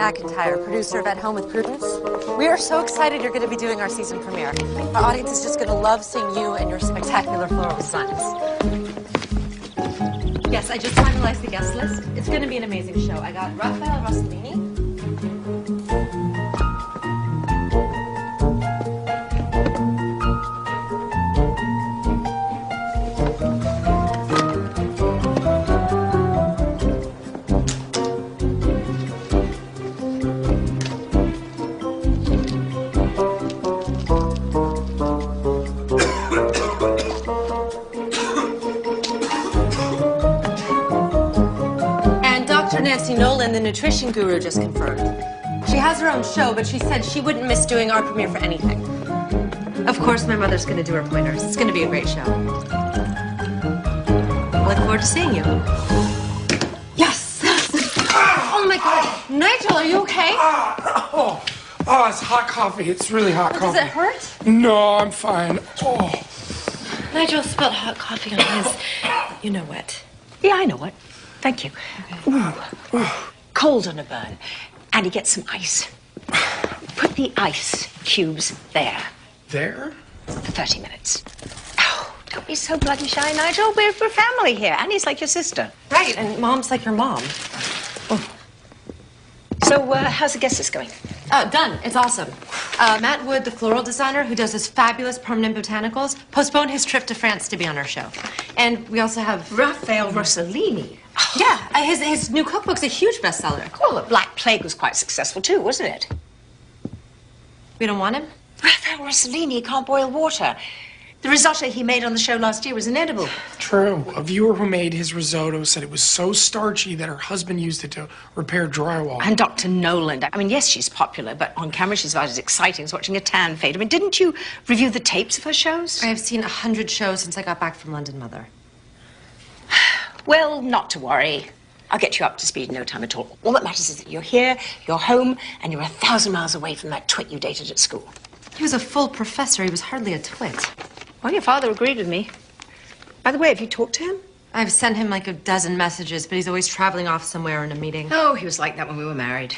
McIntyre, producer of At Home with Prudence. We are so excited you're going to be doing our season premiere. Our audience is just going to love seeing you and your spectacular floral designs. Yes, I just finalized the guest list. It's going to be an amazing show. I got Raphael Rossellini. Nolan, the nutrition guru, just confirmed. She has her own show, but she said she wouldn't miss doing our premiere for anything. Of course, my mother's going to do her pointers. It's going to be a great show. I look forward to seeing you. Yes! Oh, my God. Nigel, are you okay? Oh, it's hot coffee. It's really hot coffee. Does it hurt? No, I'm fine. Oh. Nigel spilled hot coffee on his... You know what? Yeah, I know what. Thank you. Okay. Ooh. Cold on a burn. And you get some ice. Put the ice cubes there. There? For 30 minutes. Oh, don't be so bloody shy, Nigel. We're family here. Annie's like your sister. Right, and Mom's like your mom. Oh. So, how's the guest list going? Done. It's awesome. Matt Wood, the floral designer who does his fabulous permanent botanicals, postponed his trip to France to be on our show. And we also have... Raphael Rossellini. Oh. Yeah, his new cookbook's a huge bestseller. Well, the Black Plague was quite successful too, wasn't it? We don't want him? Raphael Rossellini can't boil water. The risotto he made on the show last year was inedible. True. A viewer who made his risotto said it was so starchy that her husband used it to repair drywall. And Dr. Nolan. I mean, yes, she's popular, but on camera she's about as exciting as watching a tan fade. I mean, didn't you review the tapes of her shows? I have seen 100 shows since I got back from London, Mother. Well, not to worry. I'll get you up to speed in no time at all. All that matters is that you're here, you're home, and you're 1,000 miles away from that twit you dated at school. He was a full professor. He was hardly a twit. Well, your father agreed with me. By the way, have you talked to him? I've sent him like a dozen messages, but he's always traveling off somewhere in a meeting. Oh, he was like that when we were married.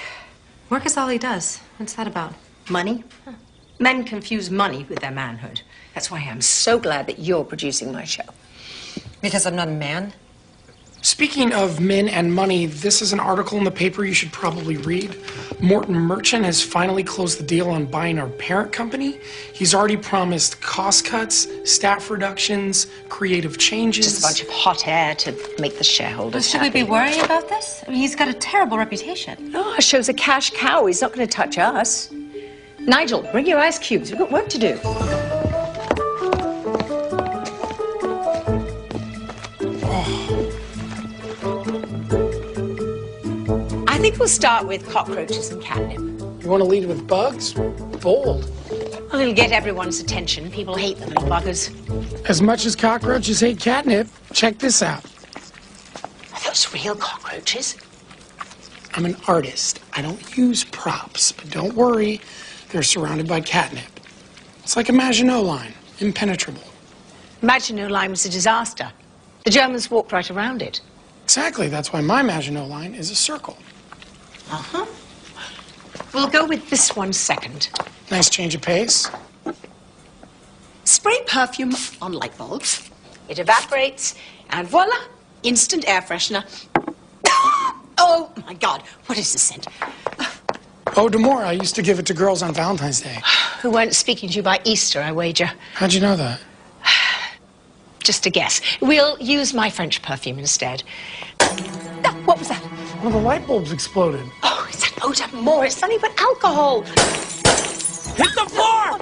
Work is all he does. What's that about? Money? Huh. Men confuse money with their manhood. That's why I'm so glad that you're producing my show. Because I'm not a man? Speaking of men and money, this is an article in the paper you should probably read. Morton Merchant has finally closed the deal on buying our parent company. He's already promised cost cuts, staff reductions, creative changes. Just a bunch of hot air to make the shareholders happy. Should we be worrying about this? I mean, he's got a terrible reputation. No, our show's a cash cow. He's not going to touch us. Nigel, bring your ice cubes. We've got work to do. I think we'll start with cockroaches and catnip. You want to lead with bugs? Bold. Well, it'll get everyone's attention. People hate the little buggers. As much as cockroaches hate catnip, check this out. Are those real cockroaches? I'm an artist. I don't use props, but don't worry. They're surrounded by catnip. It's like a Maginot Line, impenetrable. Maginot Line was a disaster. The Germans walked right around it. Exactly. That's why my Maginot Line is a circle. Uh-huh. We'll go with this one second. Nice change of pace. Spray perfume on light bulbs. It evaporates, and voila, instant air freshener. Oh, my God, what is this scent? Oh, Demore, I used to give it to girls on Valentine's Day. Who weren't speaking to you by Easter, I wager. How'd you know that? Just a guess. We'll use my French perfume instead. Oh, what was that? One of the light bulbs exploded. Oh, it's that eau d'amore. It's nothing but alcohol. Hit the floor!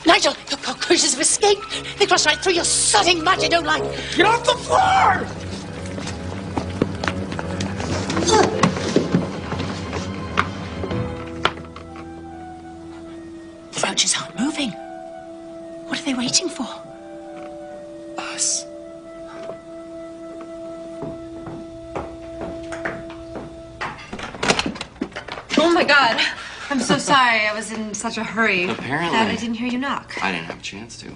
Nigel, the cockroaches have escaped. They crossed right through your sodding Maginot Line. Get off the floor! The roaches aren't moving. What are they waiting for? Us. Oh, my God. I'm so sorry. I was in such a hurry. Apparently. That I didn't hear you knock. I didn't have a chance to.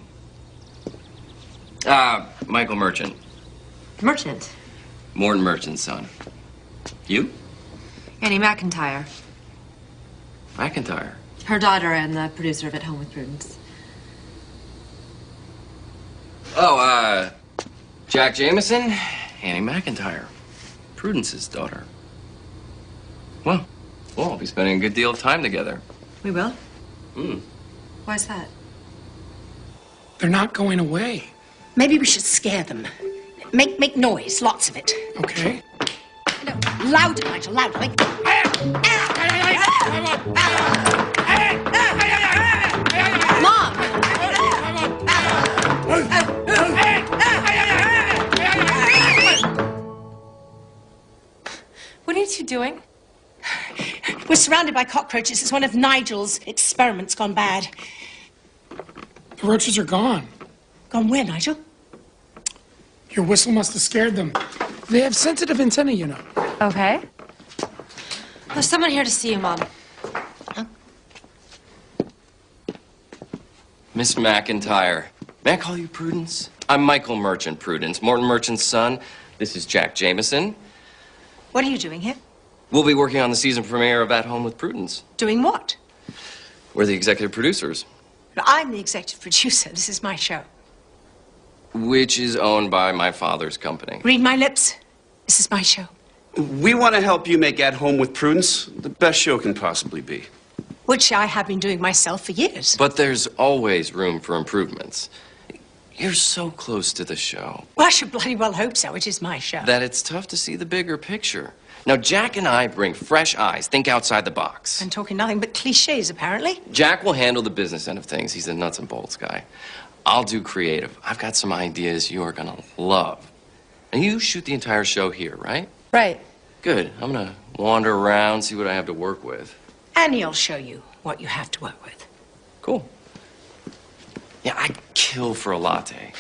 Michael Merchant. Merchant? Morton Merchant's son. You? Annie McIntyre. McIntyre? Her daughter and the producer of At Home with Prudence. Oh, Jack Jameson, Annie McIntyre. Prudence's daughter. Well, we'll be spending a good deal of time together. We will? Hmm. Why's that? They're not going away. Maybe we should scare them. Make noise, lots of it. Okay. No, louder, Nigel, louder. Like... Mom! What are you two doing? We're surrounded by cockroaches. It's one of Nigel's experiments gone bad. The roaches are gone. Gone where, Nigel? Your whistle must have scared them. They have sensitive antennae, you know. Okay. There's someone here to see you, Mom. Huh? Miss McIntyre. May I call you Prudence? I'm Michael Merchant, Prudence. Morton Merchant's son. This is Jack Jameson. What are you doing here? We'll be working on the season premiere of At Home with Prudence. Doing what? We're the executive producers. I'm the executive producer. This is my show. Which is owned by my father's company. Read my lips. This is my show. We want to help you make At Home with Prudence the best show can possibly be. Which I have been doing myself for years. But there's always room for improvements. You're so close to the show Well, I should bloody well hope so. It is my show. that it's tough to see the bigger picture. Now, Jack and I bring fresh eyes, think outside the box. I'm talking nothing but cliches, apparently. Jack will handle the business end of things. He's a nuts and bolts guy. I'll do creative. I've got some ideas you are gonna love. And you shoot the entire show here, right? Right. Good. I'm gonna wander around, see what I have to work with. And he'll show you what you have to work with. Cool. Yeah, I'd kill for a latte.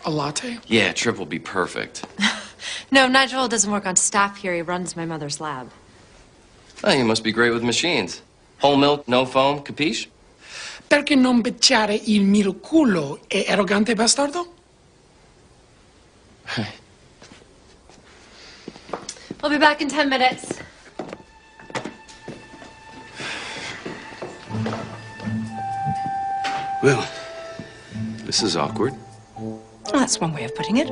A latte? Yeah, Trip will be perfect. No, Nigel doesn't work on staff here. He runs my mother's lab. Oh, you must be great with machines. Whole milk, no foam, capiche? Perché non becciare il mio culo è arrogante bastardo? I'll be back in 10 minutes. Well, this is awkward, Well, that's one way of putting it.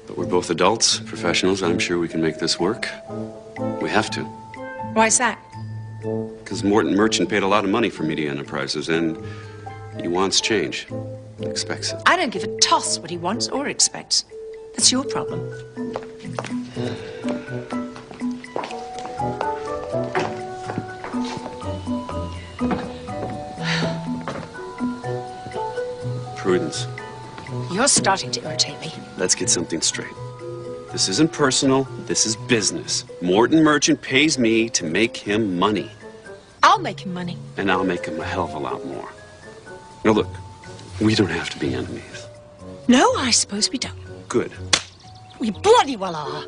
but we're both adults, professionals, and I'm sure we can make this work. We have to, Why's that? because Morton Merchant paid a lot of money for Media Enterprises, and he wants change. Expects it. I don't give a toss what he wants or expects. That's your problem. Prudence, You're starting to irritate me. let's get something straight. This isn't personal, this is business. Morton Merchant pays me to make him money, I'll make him money. and I'll make him a hell of a lot more. Now look, we don't have to be enemies. No, I suppose we don't. Good. We bloody well are.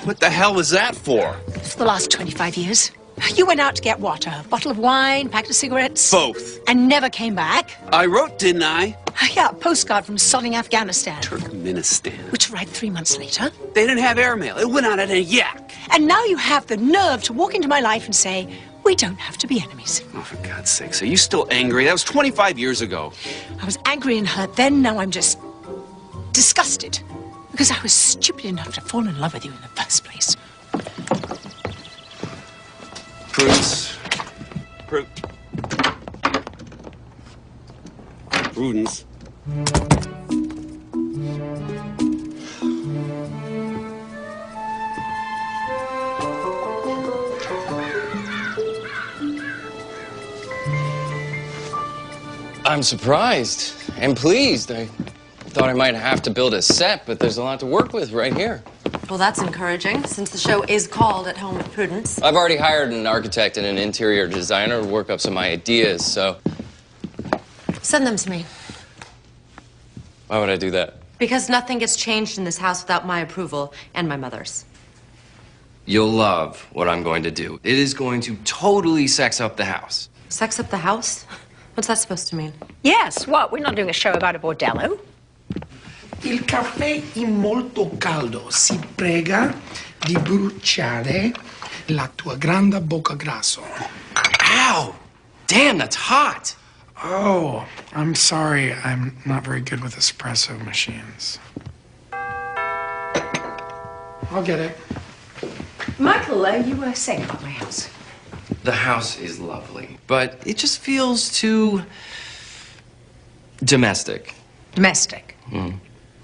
What the hell was that for? For the last 25 years. You went out to get what? A bottle of wine, packet of cigarettes? Both. And never came back? I wrote, didn't I? Yeah, a postcard from sodding Afghanistan. Turkmenistan. Which arrived 3 months later. They didn't have airmail. It went out at a yak. And now you have the nerve to walk into my life and say, we don't have to be enemies. Oh, for God's sakes, are you still angry? That was 25 years ago. I was angry and hurt then, now I'm just disgusted. Because I was stupid enough to fall in love with you in the first place. Prudence. Prudence. I'm surprised and pleased. I thought I might have to build a set, but there's a lot to work with right here. Well, that's encouraging, since the show is called At Home with Prudence. I've already hired an architect and an interior designer to work up some ideas, so Send them to me. why would I do that? Because nothing gets changed in this house without my approval and my mother's. You'll love what I'm going to do. It is going to totally sex up the house. Sex up the house? What's that supposed to mean? Yes, what? We're not doing a show about a bordello. Il caffè è molto caldo. Si prega. di bruciare la tua grande bocca grasso. Ow! Damn, that's hot. Oh, I'm sorry. I'm not very good with espresso machines. I'll get it. Michael, you were saying about my house. The house is lovely, but it just feels too domestic. Domestic? Well,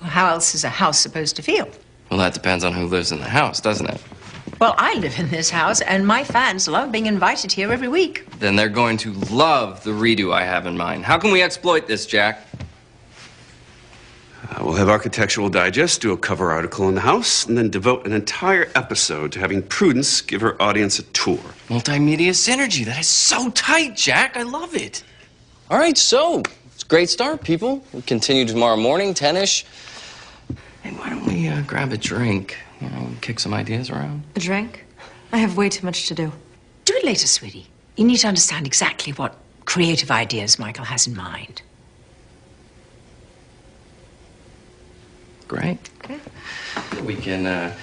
how else is a house supposed to feel? Well, that depends on who lives in the house, doesn't it? Well, I live in this house, and my fans love being invited here every week. Then they're going to love the redo I have in mind. How can we exploit this, Jack? We'll have Architectural Digest do a cover article on the house and then devote an entire episode to having Prudence give her audience a tour. Multimedia synergy. That is so tight, Jack. I love it. All right, so it's a great start, people. We'll continue tomorrow morning, 10-ish. Hey, why don't we grab a drink? You know, kick some ideas around. A drink? I have way too much to do. Do it later, sweetie. You need to understand exactly what creative ideas Michael has in mind. Great. Okay. We can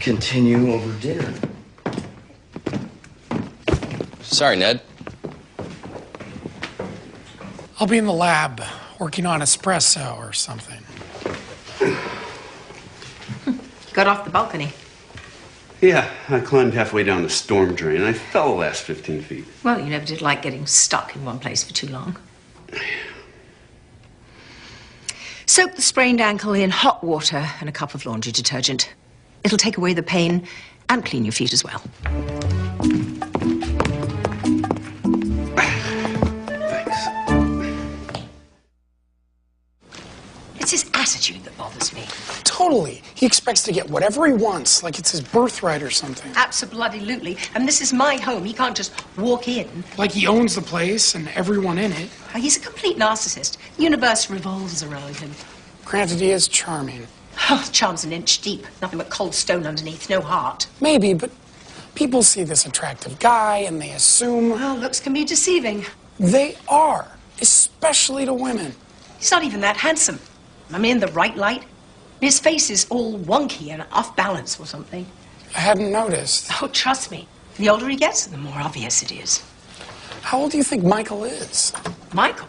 continue over dinner. Sorry, Ned. I'll be in the lab working on espresso or something. Got off the balcony. Yeah, I climbed halfway down the storm drain and I fell the last 15 feet. Well, you never did like getting stuck in one place for too long. Soak the sprained ankle in hot water and a cup of laundry detergent. It'll take away the pain and clean your feet as well. Thanks. It's his attitude that bothers me. Totally. He expects to get whatever he wants, like it's his birthright or something. Absolutely. And this is my home. He can't just walk in. Like he owns the place and everyone in it. He's a complete narcissist. The universe revolves around him. Granted, he is charming. Oh, charm's an inch deep. Nothing but cold stone underneath, no heart. Maybe, but people see this attractive guy and they assume... Well, looks can be deceiving. They are, especially to women. He's not even that handsome. I mean, in the right light. His face is all wonky and off balance or something. I hadn't noticed. Oh, trust me. The older he gets, the more obvious it is. How old do you think Michael is? Michael?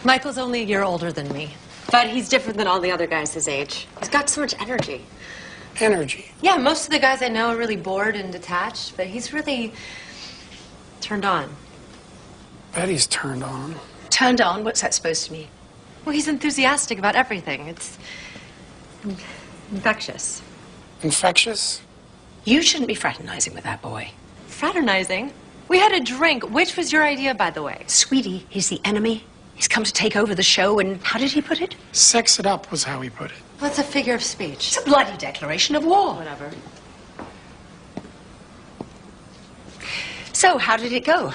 Michael's only a year older than me. But he's different than all the other guys his age. He's got so much energy. Energy. Yeah, most of the guys I know are really bored and detached, but he's really turned on. Bet he's turned on. Turned on? What's that supposed to mean? Well, he's enthusiastic about everything. It's infectious. Infectious? You shouldn't be fraternizing with that boy. Fraternizing? We had a drink. Which was your idea, by the way? Sweetie, he's the enemy. He's come to take over the show, and how did he put it? Sex it up was how he put it. What's a figure of speech? It's a bloody declaration of war. Whatever. So, how did it go?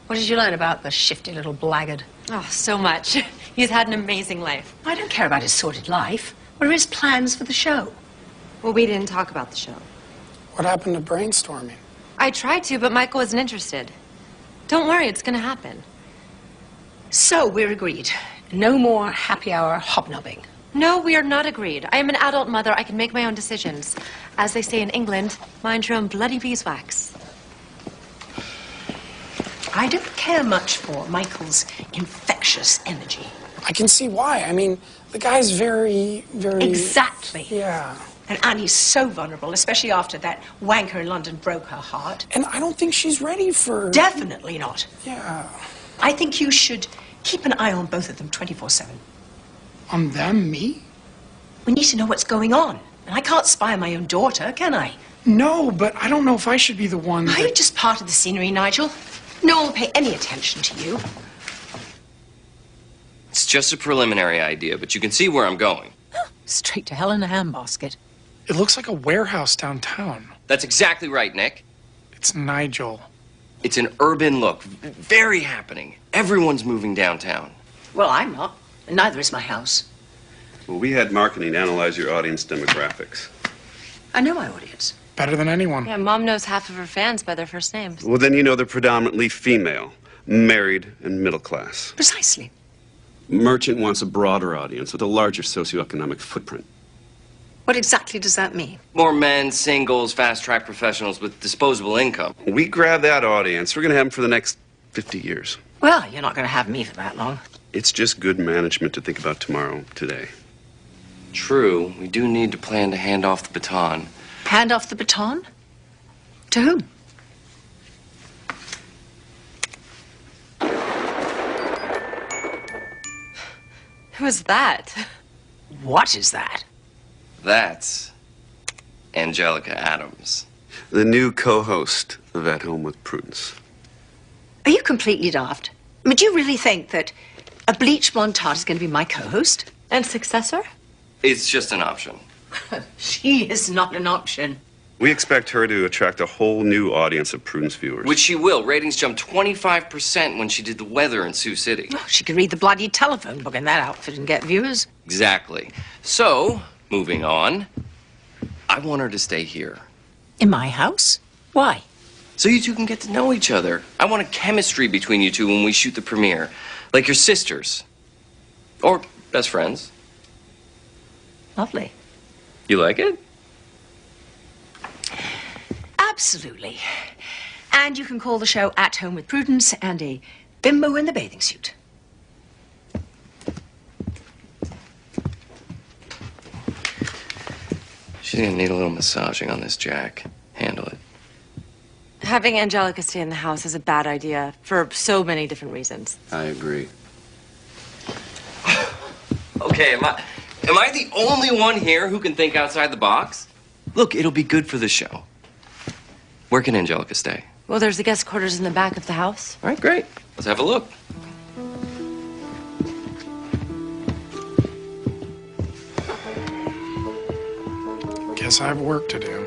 What did you learn about the shifty little blackguard? Oh, so much. He's had an amazing life. I don't care about his sordid life. What are his plans for the show? Well, we didn't talk about the show. What happened to brainstorming? I tried to, but Michael wasn't interested. Don't worry, it's gonna happen. So, we're agreed. No more happy hour hobnobbing. No, we are not agreed. I am an adult mother. I can make my own decisions. As they say in England, mind your own bloody beeswax. I don't care much for Michael's infectious energy. I can see why. I mean, the guy's very... Exactly. Yeah. And Annie's so vulnerable, especially after that wanker in London broke her heart. And I don't think she's ready for... Definitely not. Yeah. I think you should keep an eye on both of them 24/7. On them? Me? We need to know what's going on. And I can't spy on my own daughter, can I? No, but I don't know if I should be the one Are you just part of the scenery, Nigel? No one will pay any attention to you. It's just a preliminary idea, but you can see where I'm going. Straight to hell in a handbasket. It looks like a warehouse downtown. That's exactly right, Nick. It's Nigel. It's an urban look. Very happening. Everyone's moving downtown. Well, I'm not. And neither is my house. Well, we had marketing analyze your audience demographics. I know my audience. Better than anyone. Yeah, Mom knows half of her fans by their first names. Well, then you know they're predominantly female, married, and middle class. Precisely. Merchant wants a broader audience with a larger socioeconomic footprint. What exactly does that mean? More men, singles, fast-track professionals with disposable income. We grab that audience. We're going to have them for the next 50 years. Well, you're not going to have me for that long. It's just good management to think about tomorrow, today. True, we do need to plan to hand off the baton. Hand off the baton? To whom? Who's that? What is that? That's Angelica Adams. The new co-host of At Home with Prudence. Are you completely daft? I mean, do you really think that a bleach blonde tart is going to be my co-host? And successor? It's just an option. She is not an option. We expect her to attract a whole new audience of Prudence viewers. Which she will. Ratings jumped 25% when she did the weather in Sioux City. Oh, she could read the bloody telephone book in that outfit and get viewers. Exactly. So, moving on, I want her to stay here. In my house? Why? So you two can get to know each other. I want a chemistry between you two when we shoot the premiere. Like your sisters. Or best friends. Lovely. You like it? Absolutely. And you can call the show At Home with Prudence and a bimbo in the bathing suit. She's gonna need a little massaging on this, Jack. Handle it. Having Angelica stay in the house is a bad idea for so many different reasons. I agree. Okay, am I the only one here who can think outside the box? Look, it'll be good for the show. Where can Angelica stay? Well, there's the guest quarters in the back of the house. All right, great. Let's have a look. Guess I have work to do.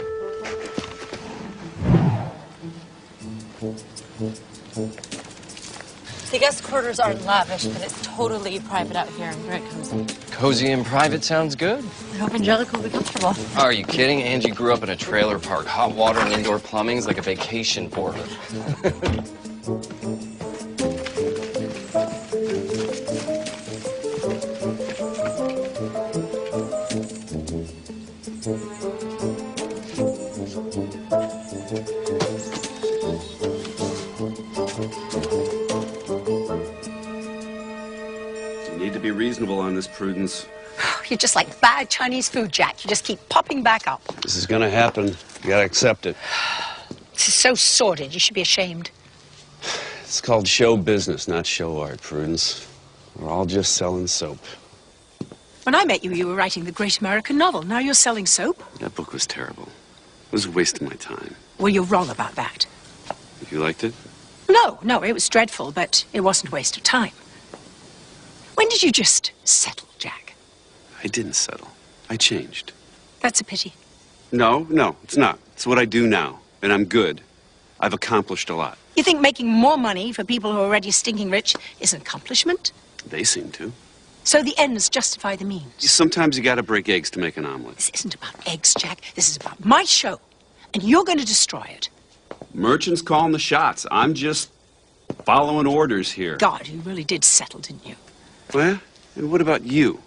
The guest quarters aren't lavish, but it's totally private out here and very cozy. Cozy and private sounds good. I hope Angelica will be comfortable. Are you kidding? Angie grew up in a trailer park. Hot water and indoor plumbing is like a vacation for her. You need to be reasonable on this, Prudence. You're just like bad Chinese food, Jack. You just keep popping back up. This is gonna happen. You gotta accept it. This is so sordid. You should be ashamed. It's called show business, not show art, Prudence. We're all just selling soap. When I met you, you were writing the great American novel. Now you're selling soap? That book was terrible. It was a waste of my time. Well, you're wrong about that. You liked it? No, it was dreadful, but it wasn't a waste of time. When did you just settle, Jack? I didn't settle. I changed. That's a pity. No, it's not. It's what I do now, and I'm good. I've accomplished a lot. You think making more money for people who are already stinking rich is an accomplishment? They seem to. So the ends justify the means. Sometimes you gotta break eggs to make an omelet. This isn't about eggs, Jack. This is about my show, and you're going to destroy it. Merchant's calling the shots. I'm just following orders here. God, you really did settle, didn't you? Well, and what about you?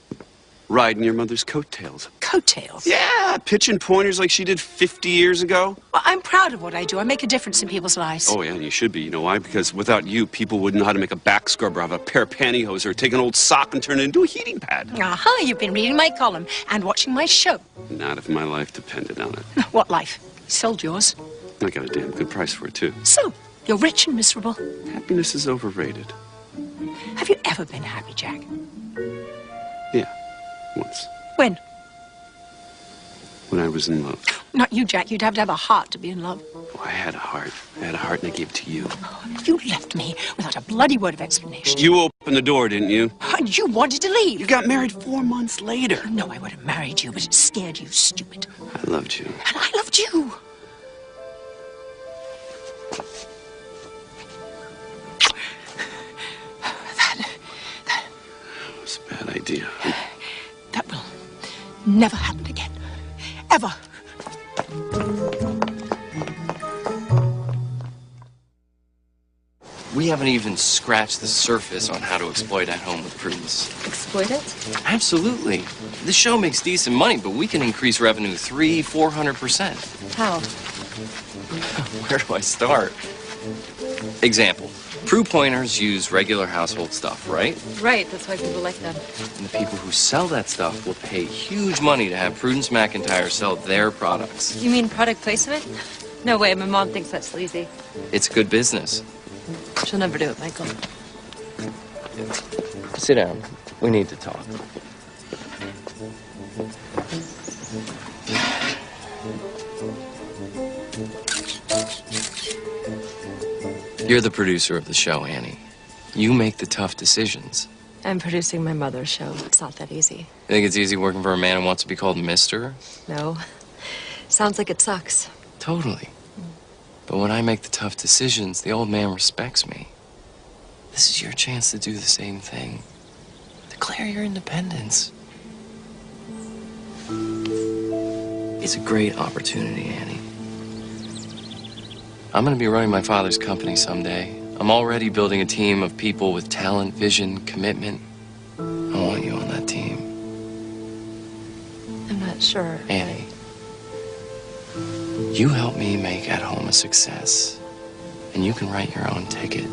Riding your mother's coattails. Coattails? Yeah, pitching pointers like she did 50 years ago. Well, I'm proud of what I do. I make a difference in people's lives. Oh, yeah, and you should be. You know why? Because without you, people wouldn't know how to make a back scrubber out of a pair of pantyhose or take an old sock and turn it into a heating pad. Aha, you've been reading my column and watching my show. Not if my life depended on it. What life? You sold yours. I got a damn good price for it, too. So, you're rich and miserable. Happiness is overrated. Have you ever been happy, Jack? Yeah, once. When? When I was in love. Not you, Jack. You'd have to have a heart to be in love. Oh, I had a heart. I had a heart and I gave it to you. You left me without a bloody word of explanation. You opened the door, didn't you? And you wanted to leave. You got married 4 months later. No, I would have married you, but it scared you, stupid. I loved you. And I loved you. That was a bad idea. That will never happen again. Ever. We We haven't even scratched the surface on how to exploit At Home with Prudence. Exploit it? Absolutely. The show makes decent money, but we can increase revenue 300–400%. How? Where do I start? Example. Prue pointers use regular household stuff, right? Right, that's why people like them. And the people who sell that stuff will pay huge money to have Prudence McIntyre sell their products. You mean product placement? No way, my mom thinks that's sleazy. It's good business. She'll never do it, Michael. Sit down. We need to talk. You're the producer of the show, Annie. You make the tough decisions. I'm producing my mother's show. It's not that easy. You think it's easy working for a man who wants to be called Mister? No. Sounds like it sucks. Totally. But when I make the tough decisions, the old man respects me. This is your chance to do the same thing. Declare your independence. It's a great opportunity, Annie. I'm going to be running my father's company someday. I'm already building a team of people with talent, vision, commitment. I want you on that team. I'm not sure. Annie, you help me make At Home a success, and you can write your own ticket.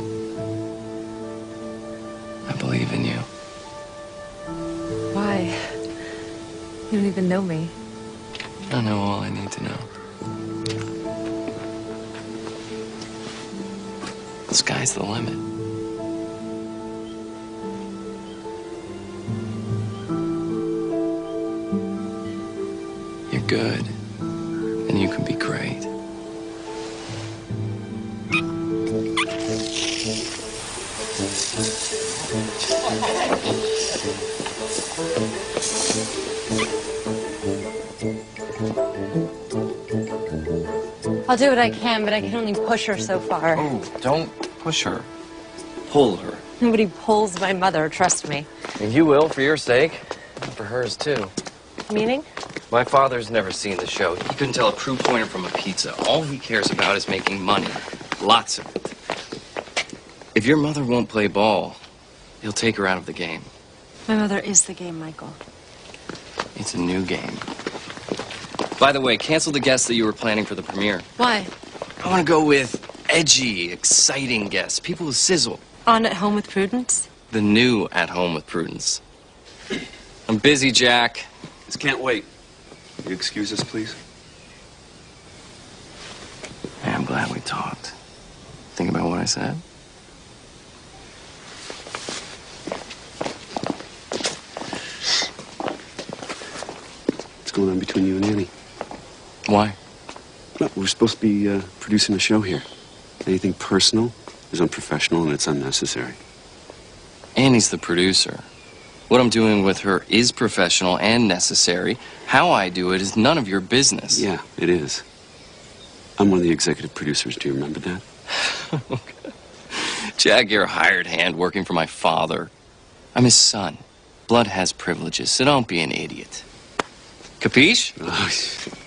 I believe in you. Why? You don't even know me. I know all I need to know. The sky's the limit. You're good, and you can be great. I'll do what I can, but I can only push her so far. Oh, don't push her. Pull her. Nobody pulls my mother, trust me. And you will, for your sake. And for hers, too. Meaning? My father's never seen the show. He couldn't tell a Prue pointer from a pizza. All he cares about is making money. Lots of it. If your mother won't play ball, he'll take her out of the game. My mother is the game, Michael. It's a new game. By the way, cancel the guests that you were planning for the premiere. Why? I want to go with edgy, exciting guests. People with sizzle. On At Home with Prudence? The new At Home with Prudence. I'm busy, Jack. This can't wait. Will you excuse us, please? Hey, I'm glad we talked. Think about what I said? What's going on between you and Annie? Why? Well, we're supposed to be producing a show here. Anything personal is unprofessional and it's unnecessary. Annie's the producer. What I'm doing with her is professional and necessary. How I do it is none of your business. Yeah, it is. I'm one of the executive producers. Do you remember that? Jack, you're a hired hand working for my father. I'm his son. Blood has privileges, so don't be an idiot. Capiche?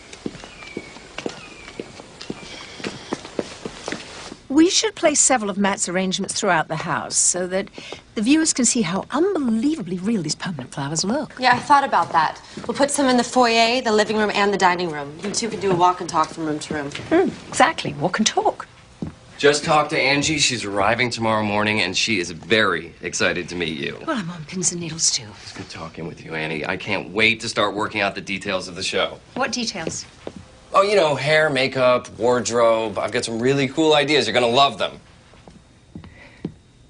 We should place several of Matt's arrangements throughout the house so that the viewers can see how unbelievably real these permanent flowers look. Yeah, I thought about that. We'll put some in the foyer, the living room, and the dining room. You two can do a walk and talk from room to room. Exactly. Walk and talk. Just talked to Angie. She's arriving tomorrow morning, and she is very excited to meet you. Well, I'm on pins and needles, too. It's good talking with you, Annie. I can't wait to start working out the details of the show. What details? Oh, you know, hair, makeup, wardrobe. I've got some really cool ideas. You're gonna love them.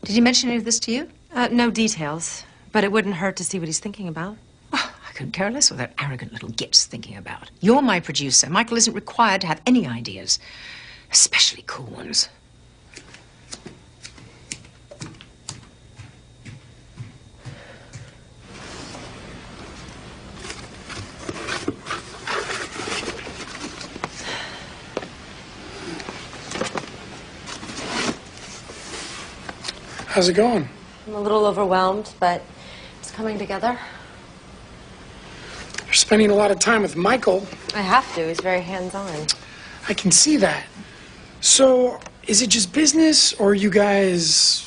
Did he mention any of this to you? No details, but it wouldn't hurt to see what he's thinking about. Oh, I couldn't care less what that arrogant little git's thinking about. You're my producer. Michael isn't required to have any ideas, especially cool ones. How's it going? I'm a little overwhelmed, but it's coming together. You're spending a lot of time with Michael. I have to. He's very hands-on. I can see that. So, Is it just business, or you guys...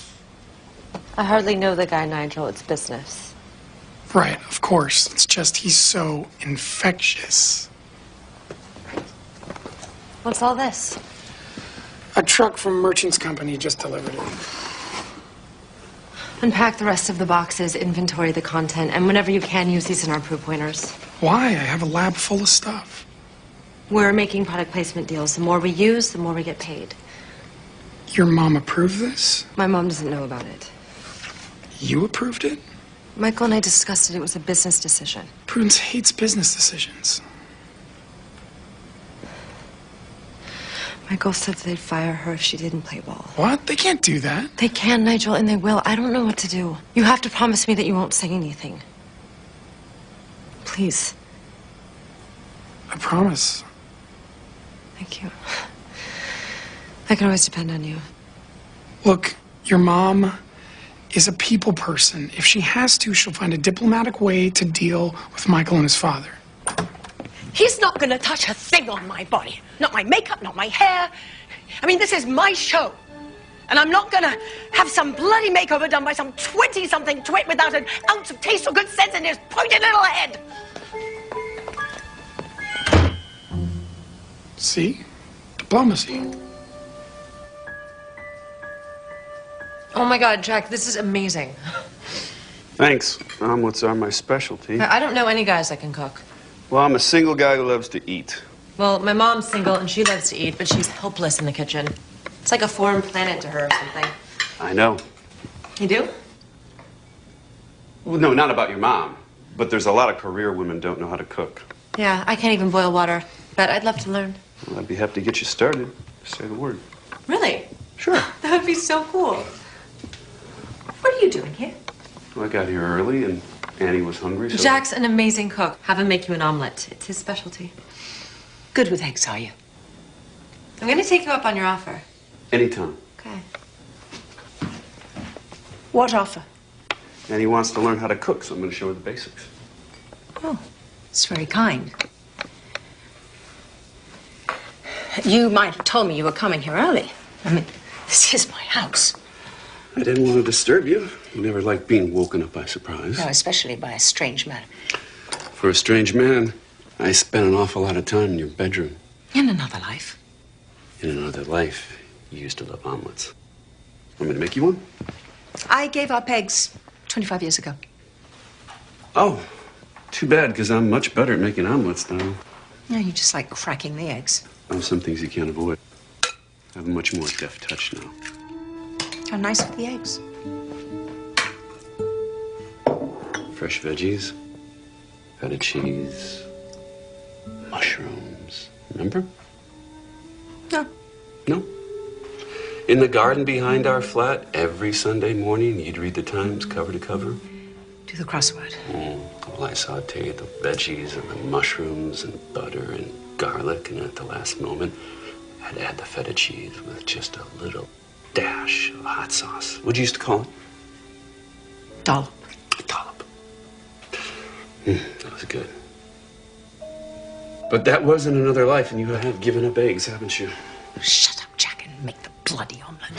I hardly know the guy, Nigel. It's business. Right, of course. It's just he's so infectious. What's all this? A truck from Merchant's Company just delivered it. Unpack the rest of the boxes, inventory the content, and whenever you can, use these in our proof pointers. Why? I have a lab full of stuff. We're making product placement deals. The more we use, the more we get paid. Your mom approved this? My mom doesn't know about it. You approved it? Michael and I discussed it. It was a business decision. Prudence hates business decisions. Michael said they'd fire her if she didn't play ball. What? They can't do that. They can, Nigel, and they will. I don't know what to do. You have to promise me that you won't say anything. Please. I promise. Thank you. I can always depend on you. Look, your mom is a people person. If she has to, she'll find a diplomatic way to deal with Michael and his father. He's not going to touch a thing on my body. Not my makeup, not my hair. I mean, this is my show. And I'm not going to have some bloody makeover done by some 20-something twit without an ounce of taste or good sense in his pointed little head. See? Diplomacy. Oh my God, Jack, this is amazing. Thanks. Omelets are my specialty. I don't know any guys that can cook. Well, I'm a single guy who loves to eat. Well, my mom's single and she loves to eat, but she's helpless in the kitchen. It's like a foreign planet to her or something. I know. You do? Well, no, not about your mom. But there's a lot of career women don't know how to cook. Yeah, I can't even boil water, but I'd love to learn. Well, I'd be happy to get you started. Say the word. Really? Sure. That would be so cool. What are you doing here? Well, I got here early and Annie was hungry, so... Jack's an amazing cook. Have him make you an omelet. It's his specialty. Good with eggs, are you? I'm going to take you up on your offer. Anytime. Okay. What offer? Annie wants to learn how to cook, so I'm going to show her the basics. Oh, it's very kind. You might have told me you were coming here early. I mean, this is my house. I didn't want to disturb you. You never liked being woken up by surprise. No, especially by a strange man. For a strange man, I spent an awful lot of time in your bedroom. In another life. In another life, you used to love omelets. Want me to make you one? I gave up eggs 25 years ago. Oh, too bad, because I'm much better at making omelets now. No, you just like cracking the eggs. Oh, some things you can't avoid. I have a much more deft touch now. How nice are the eggs? Fresh veggies, feta cheese, mushrooms. Remember? No. No? In the garden behind our flat, every Sunday morning, you'd read the Times cover to cover. Do the crossword. Well, I sauteed the veggies and the mushrooms and butter and garlic, and at the last moment, I'd add the feta cheese with just a little dash of hot sauce. What'd you used to call it? Dollop. A dollop. That was good. But that wasn't another life, and you have given up eggs, haven't you? Shut up, Jack, and make the bloody omelet.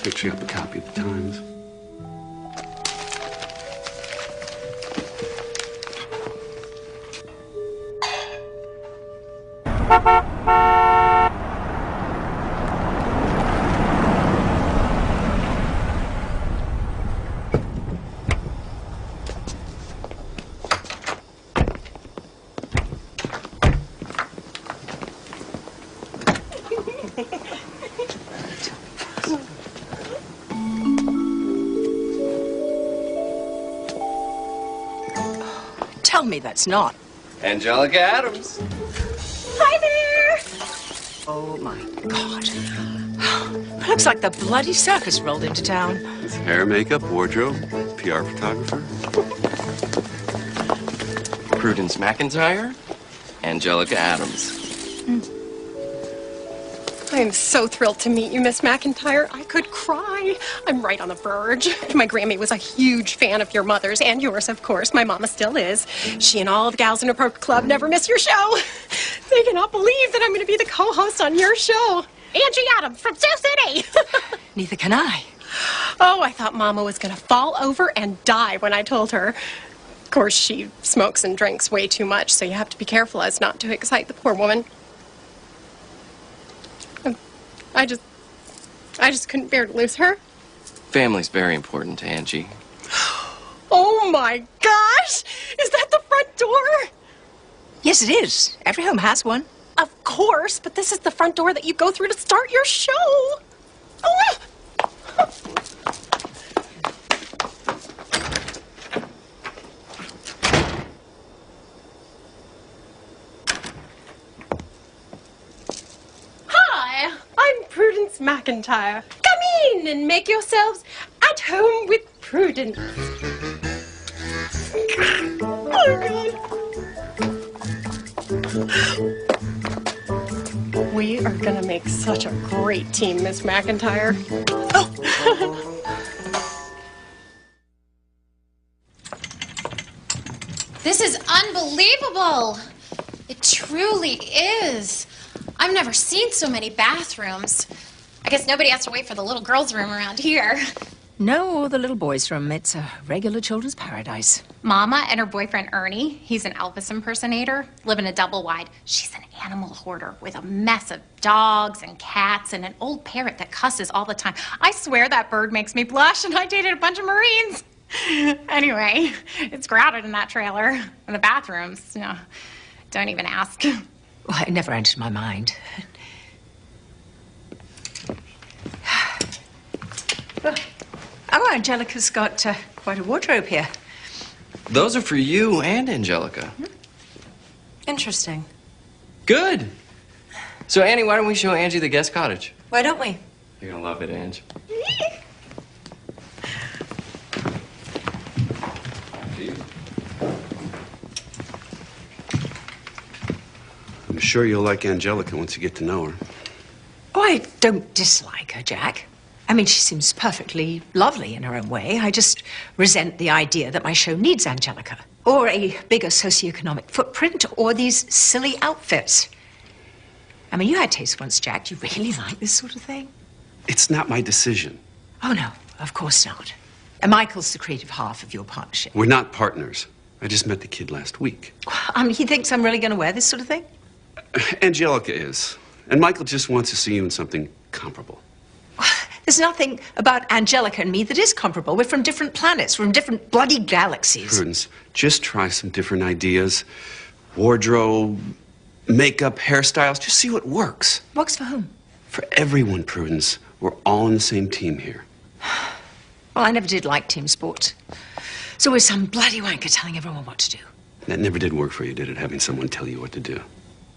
Picked you up a copy of the Times. Tell me that's not. Angelica Adams. Hi there! Oh, my God. It looks like the bloody circus rolled into town. It's hair, makeup, wardrobe, PR photographer. Prudence McIntyre. Angelica Adams. I am so thrilled to meet you, Miss McIntyre. I could cry. I'm right on the verge. My Grammy was a huge fan of your mother's and yours, of course. My mama still is. She and all the gals in her park club never miss your show. They cannot believe that I'm going to be the co-host on your show. Angie Adams from Sioux City. Neither can I. Oh, I thought Mama was going to fall over and die when I told her. Of course, she smokes and drinks way too much, so you have to be careful as not to excite the poor woman. I just couldn't bear to lose her. Family's very important to Angie. Oh my gosh! Is that the front door? Yes, it is. Every home has one. Of course, but this is the front door that you go through to start your show. Oh. Hi, I'm Prudence McIntyre. Come in and make yourselves at home with Prudence. Oh, God. We are gonna make such a great team, Miss McIntyre. This is unbelievable. It truly is. I've never seen so many bathrooms. I guess nobody has to wait for the little girls' room around here. No, the little boys' room. It's a regular children's paradise. Mama and her boyfriend Ernie, he's an Elvis impersonator, live in a double wide. She's an animal hoarder with a mess of dogs and cats and an old parrot that cusses all the time. I swear that bird makes me blush, and I dated a bunch of Marines. Anyway, it's crowded in that trailer. And the bathrooms, you know, don't even ask. Well, it never entered my mind. Oh, Angelica's got quite a wardrobe here. Those are for you and Angelica. Interesting. Good. So, Annie, why don't we show Angie the guest cottage? Why don't we? You're gonna love it, Ange. I'm sure you'll like Angelica once you get to know her. Oh, I don't dislike her, Jack. I mean, she seems perfectly lovely in her own way. I just resent the idea that my show needs Angelica, or a bigger socioeconomic footprint, or these silly outfits. I mean, you had taste once, Jack. You really like this sort of thing? It's not my decision. Oh, no, of course not. And Michael's the creative half of your partnership. We're not partners. I just met the kid last week. He thinks I'm really going to wear this sort of thing? Angelica is. And Michael just wants to see you in something comparable. There's nothing about Angelica and me that is comparable. We're from different planets, from different bloody galaxies. Prudence, just try some different ideas. Wardrobe, makeup, hairstyles. Just see what works. Works for whom? For everyone, Prudence. We're all on the same team here. Well, I never did like team sports. It's always some bloody wanker telling everyone what to do. That never did work for you, did it? Having someone tell you what to do.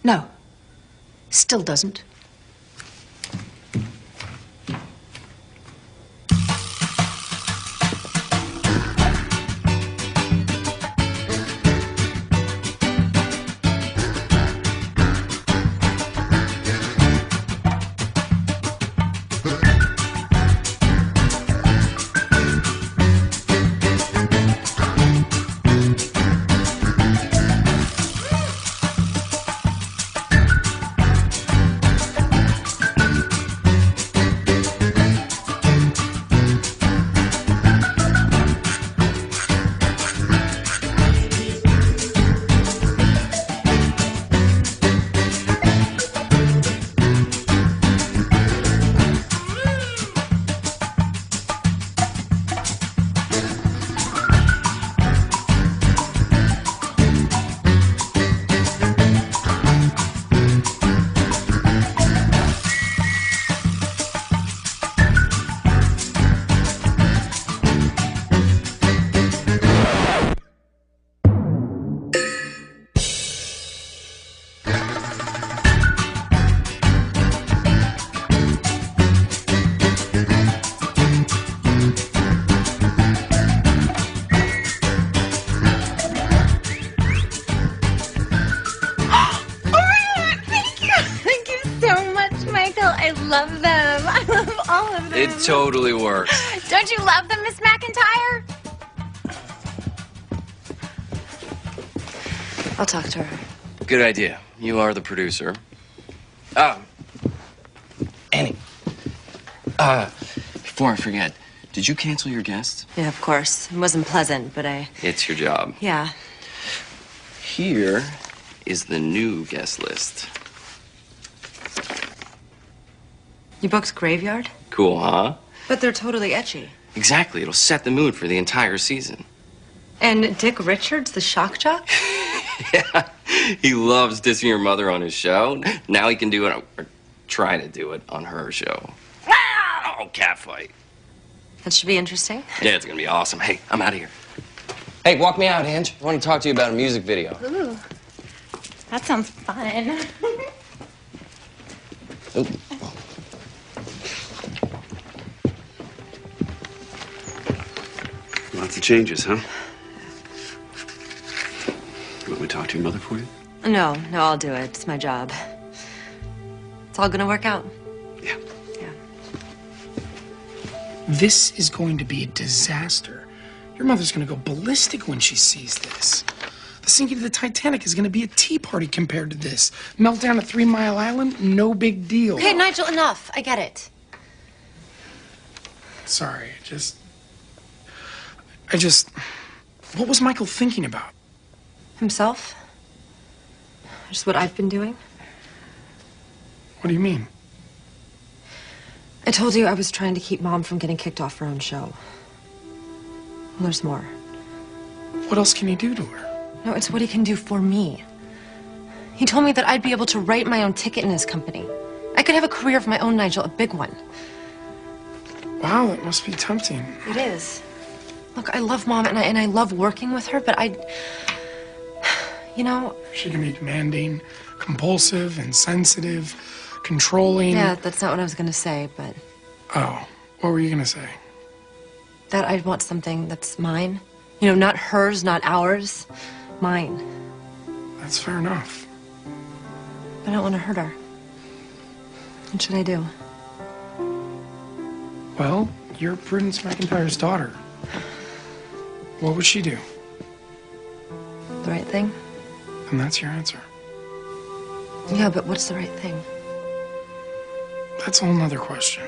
No. Still doesn't. totally works. Don't you love them, Miss McIntyre? I'll talk to her. Good idea. You are the producer. Annie. Before I forget, did you cancel your guests? Yeah, of course. It wasn't pleasant, but It's your job. yeah. Here is the new guest list. You booked Graveyard? Cool, huh? But they're totally etchy. Exactly. It'll set the mood for the entire season. And Dick Richards, the shock jock? Yeah. He loves dissing your mother on his show. Now he can do it, or try to do it, on her show. Oh, catfight. That should be interesting. Yeah, it's gonna be awesome. Hey, I'm out of here. Hey, walk me out, Ange. I want to talk to you about a music video. Ooh, that sounds fun. Ooh. Lots of changes, huh? You want me to talk to your mother for you? No, I'll do it. It's my job. It's all gonna work out. Yeah. Yeah. This is going to be a disaster. Your mother's going to go ballistic when she sees this. The sinking of the Titanic is going to be a tea party compared to this. Meltdown at 3 Mile Island, no big deal. Okay, Nigel, enough. I get it. Sorry, I just... What was Michael thinking about? Himself? Just what I've been doing? What do you mean? I told you I was trying to keep Mom from getting kicked off her own show. Well, there's more. What else can he do to her? No, it's what he can do for me. He told me that I'd be able to write my own ticket in his company. I could have a career of my own, Nigel, a big one. Wow, that must be tempting. It is. Look, I love Mom and I love working with her, but you know... She can be demanding, compulsive, insensitive, controlling. Yeah, that's not what I was gonna say, but... Oh, what were you gonna say? That I'd want something that's mine. You know, not hers, not ours. Mine. That's fair enough. I don't want to hurt her. What should I do? Well, you're Prudence McIntyre's daughter. What would she do? The right thing? And that's your answer. Yeah, but what's the right thing? That's a whole nother question.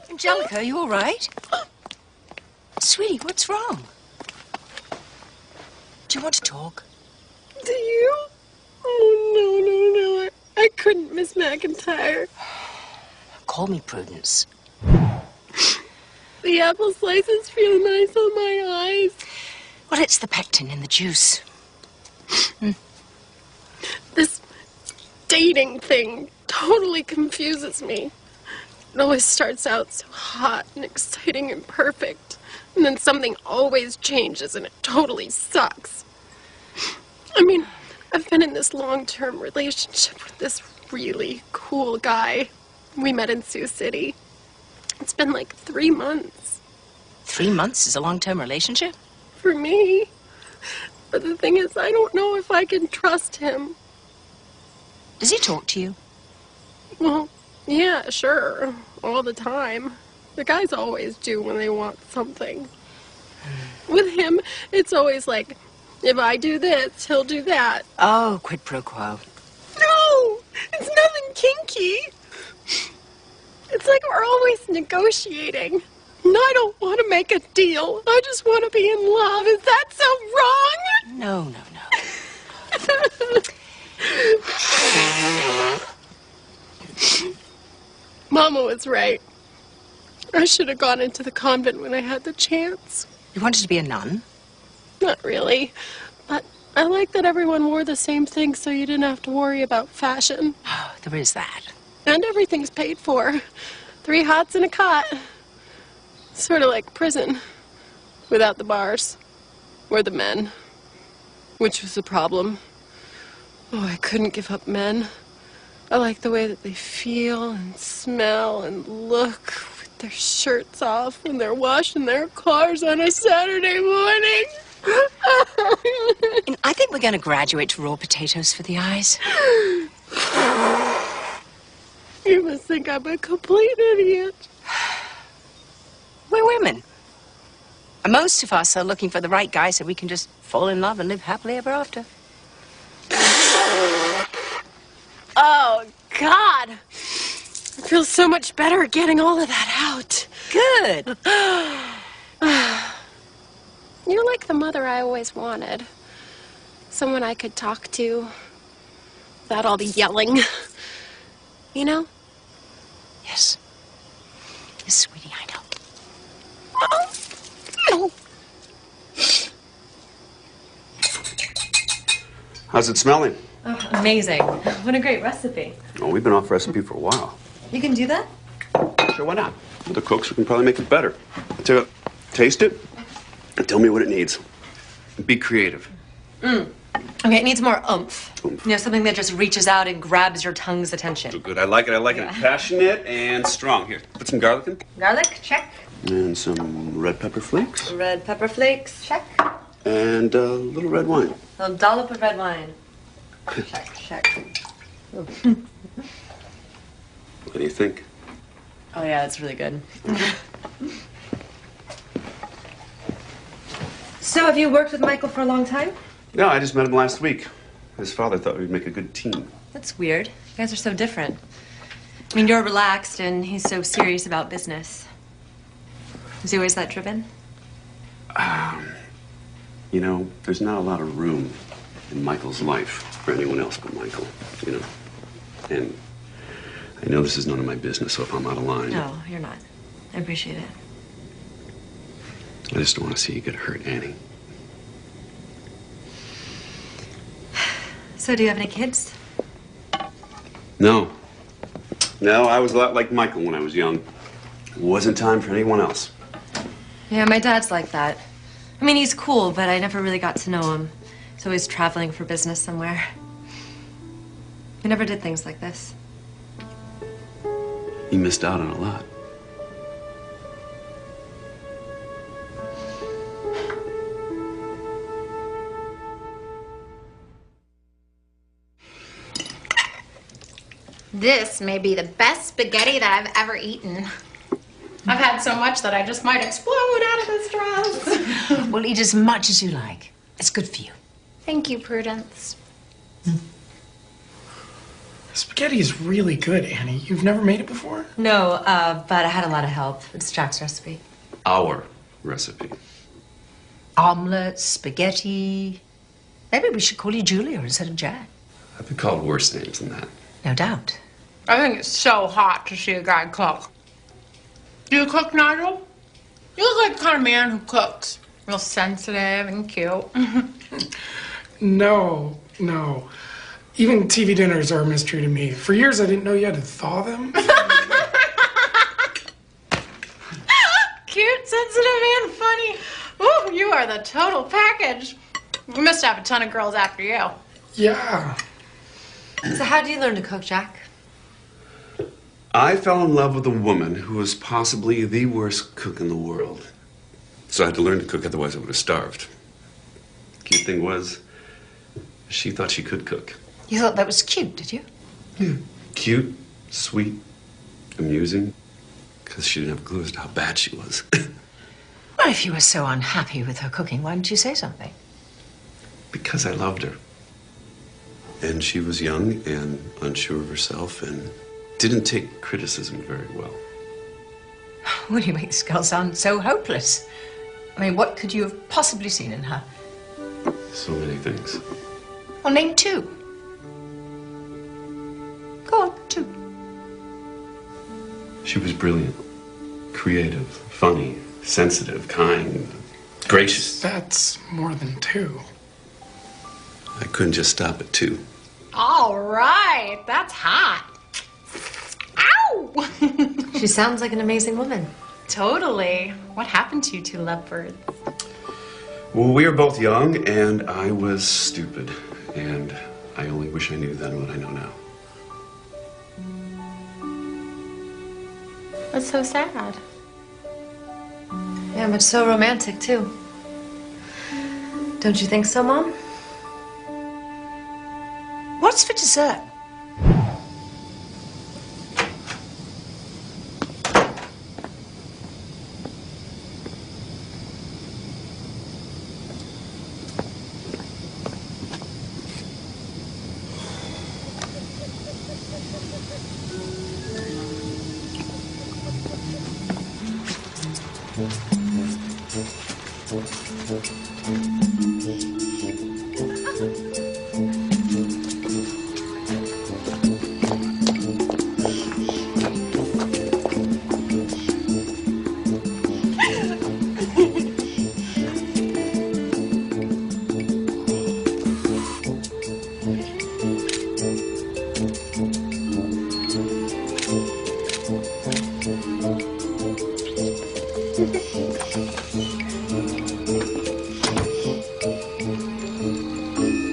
Angelica, are you all right? Sweetie, what's wrong? Do you want to talk? Do you? Oh, no. I couldn't, Miss McIntyre. Call me Prudence. The apple slices feel nice on my eyes. Well, it's the pectin in the juice. This dating thing totally confuses me. It always starts out so hot and exciting and perfect. And then something always changes and it totally sucks. I mean, I've been in this long-term relationship with this really cool guy. We met in Sioux City. It's been like 3 months. 3 months is a long-term relationship? For me. But the thing is, I don't know if I can trust him. Does he talk to you? Well, yeah, sure. All the time. The guys always do when they want something. With him, it's always like, if I do this, he'll do that. Oh, quid pro quo. No! It's nothing kinky. It's like we're always negotiating. And I don't want to make a deal. I just want to be in love. Is that so wrong? No. Mama was right. I should have gone into the convent when I had the chance. You wanted to be a nun? Not really. But I like that everyone wore the same thing so you didn't have to worry about fashion. Oh, there is that. And everything's paid for. 3 hots and a cot. Sort of like prison. without the bars. Or the men. Which was the problem. Oh, I couldn't give up men. I like the way that they feel and smell and look with their shirts off when they're washing their cars on a Saturday morning. And I think we're going to graduate to raw potatoes for the eyes. You must think I'm a complete idiot. We're women. And most of us are looking for the right guy so we can just fall in love and live happily ever after. Oh, God. I feel so much better getting all of that out. Good. You're like the mother I always wanted. Someone I could talk to without all the yelling. You know? Yes. Yes, sweetie, I know. Oh. How's it smelling? Oh, amazing. What a great recipe. Oh, we've been off recipe for a while. You can do that? Sure, why not? Other cooks we can probably make it better. Tell you what, taste it and tell me what it needs. Be creative. Okay, it needs more oomph. Oomph. You know, something that just reaches out and grabs your tongue's attention. Good, I like it, Passionate and strong. Here, put some garlic in. Garlic, check. And some red pepper flakes. Red pepper flakes, check. And a little red wine. A dollop of red wine. Check, check. What do you think? Oh yeah, that's really good. So have you worked with Michael for a long time? No, I just met him last week. His father thought we'd make a good team. That's weird. You guys are so different. I mean, you're relaxed and he's so serious about business. Was he always that driven? You know, there's not a lot of room in Michael's life for anyone else but Michael, you know. And I know this is none of my business, so if I'm out of line... No, you're not. I appreciate it. I just don't want to see you get hurt, Annie. So do you have any kids? No. No, I was a lot like Michael when I was young. It wasn't time for anyone else. Yeah, my dad's like that. I mean, he's cool, but I never really got to know him. He's always traveling for business somewhere. We never did things like this. You missed out on a lot. This may be the best spaghetti that I've ever eaten. I've had so much that I just might explode out of this dress. Well, eat as much as you like. It's good for you. Thank you, Prudence. Spaghetti is really good, Annie. You've never made it before? No, but I had a lot of help. It's Jack's recipe. Our recipe. Omelets, spaghetti. Maybe we should call you Julia instead of Jack. I've been called worse names than that. No doubt. I think it's so hot to see a guy cook. Do you cook, Nigel? You look like the kind of man who cooks. Real sensitive and cute. No. Even TV dinners are a mystery to me. For years, I didn't know you had to thaw them. Cute, sensitive, and funny. Ooh, you are the total package. We must have a ton of girls after you. Yeah. So how did you learn to cook, Jack? I fell in love with a woman who was possibly the worst cook in the world. So I had to learn to cook, otherwise I would have starved. Cute thing was, she thought she could cook. You thought that was cute, did you? Yeah. Cute, sweet, amusing, because she didn't have a clue as to how bad she was. Well, if you were so unhappy with her cooking, why didn't you say something? Because I loved her. And she was young and unsure of herself and didn't take criticism very well. Well, you make this girl sound so hopeless. I mean, what could you have possibly seen in her? So many things. Well, name two. Go on, two. She was brilliant, creative, funny, sensitive, kind, gracious. That's more than two. I couldn't just stop at two. All right, that's hot. Ow! She sounds like an amazing woman. Totally. What happened to you two lovebirds? Well, we were both young, and I was stupid. And I only wish I knew then what I know now. That's so sad. Yeah, but so romantic, too. Don't you think so, Mom? What's for dessert?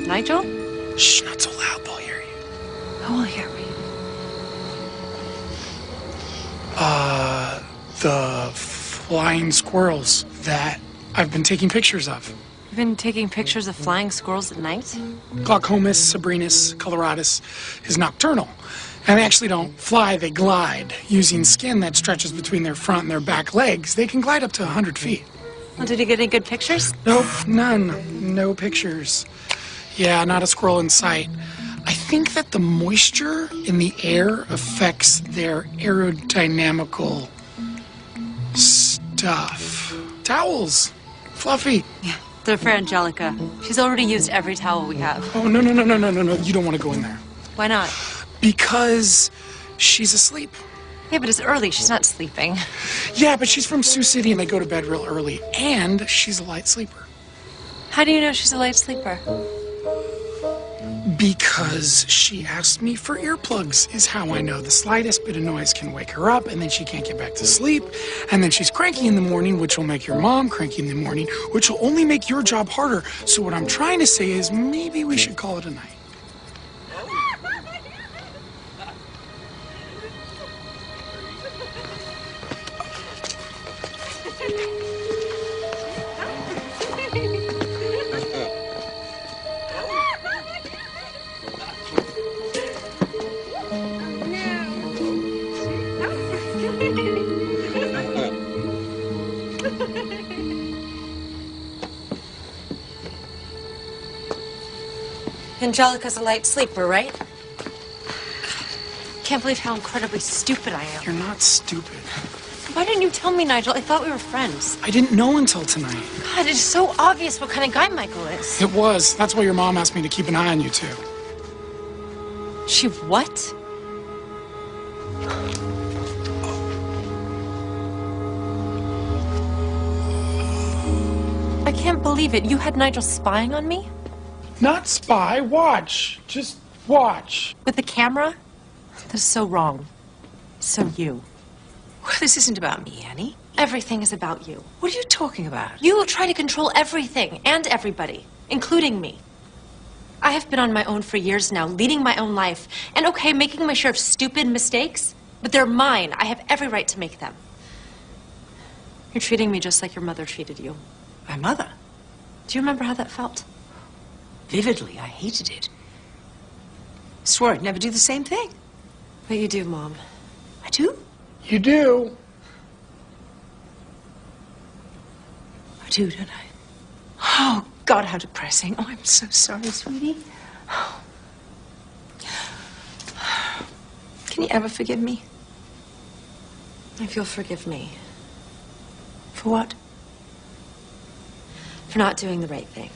Nigel? Shh, not so loud. They'll hear you. Who will hear me? The flying squirrels that I've been taking pictures of. You've been taking pictures of flying squirrels at night? Glaucomus sabrinus coloratus is nocturnal. And they actually don't fly, they glide. Using skin that stretches between their front and their back legs, they can glide up to 100 feet. Well, did you get any good pictures? Nope, none. No pictures. Yeah, not a squirrel in sight. I think that the moisture in the air affects their aerodynamical stuff. Towels. Fluffy. Yeah, they're for Angelica. She's already used every towel we have. Oh, no. You don't want to go in there. Why not? Because she's asleep. Yeah, but it's early. She's not sleeping. Yeah, but she's from Sioux City and they go to bed real early. And she's a light sleeper. How do you know she's a light sleeper? Because she asked me for earplugs, is how I know. The slightest bit of noise can wake her up, and then she can't get back to sleep. And then she's cranky in the morning, which will make your mom cranky in the morning, which will only make your job harder. So what I'm trying to say is maybe we should call it a night. Angelica's a light sleeper, right? Can't believe how incredibly stupid I am. You're not stupid. Why didn't you tell me, Nigel? I thought we were friends. I didn't know until tonight. God, it's so obvious what kind of guy Michael is. It was. That's why your mom asked me to keep an eye on you two. She what? I can't believe it. You had Nigel spying on me? Not spy, watch. Just watch. With the camera? That's so wrong. So you. Well, this isn't about me, Annie. Everything is about you. What are you talking about? You try to control everything and everybody, including me. I have been on my own for years now, leading my own life. And okay, making my share of stupid mistakes, but they're mine. I have every right to make them. You're treating me just like your mother treated you. My mother? Do you remember how that felt? Vividly, I hated it. Swore I'd never do the same thing. But you do, Mom. I do? You do. I do, don't I? Oh, God, how depressing. Oh, I'm so sorry, sweetie. Oh. Can you ever forgive me? If you'll forgive me. For what? For not doing the right thing.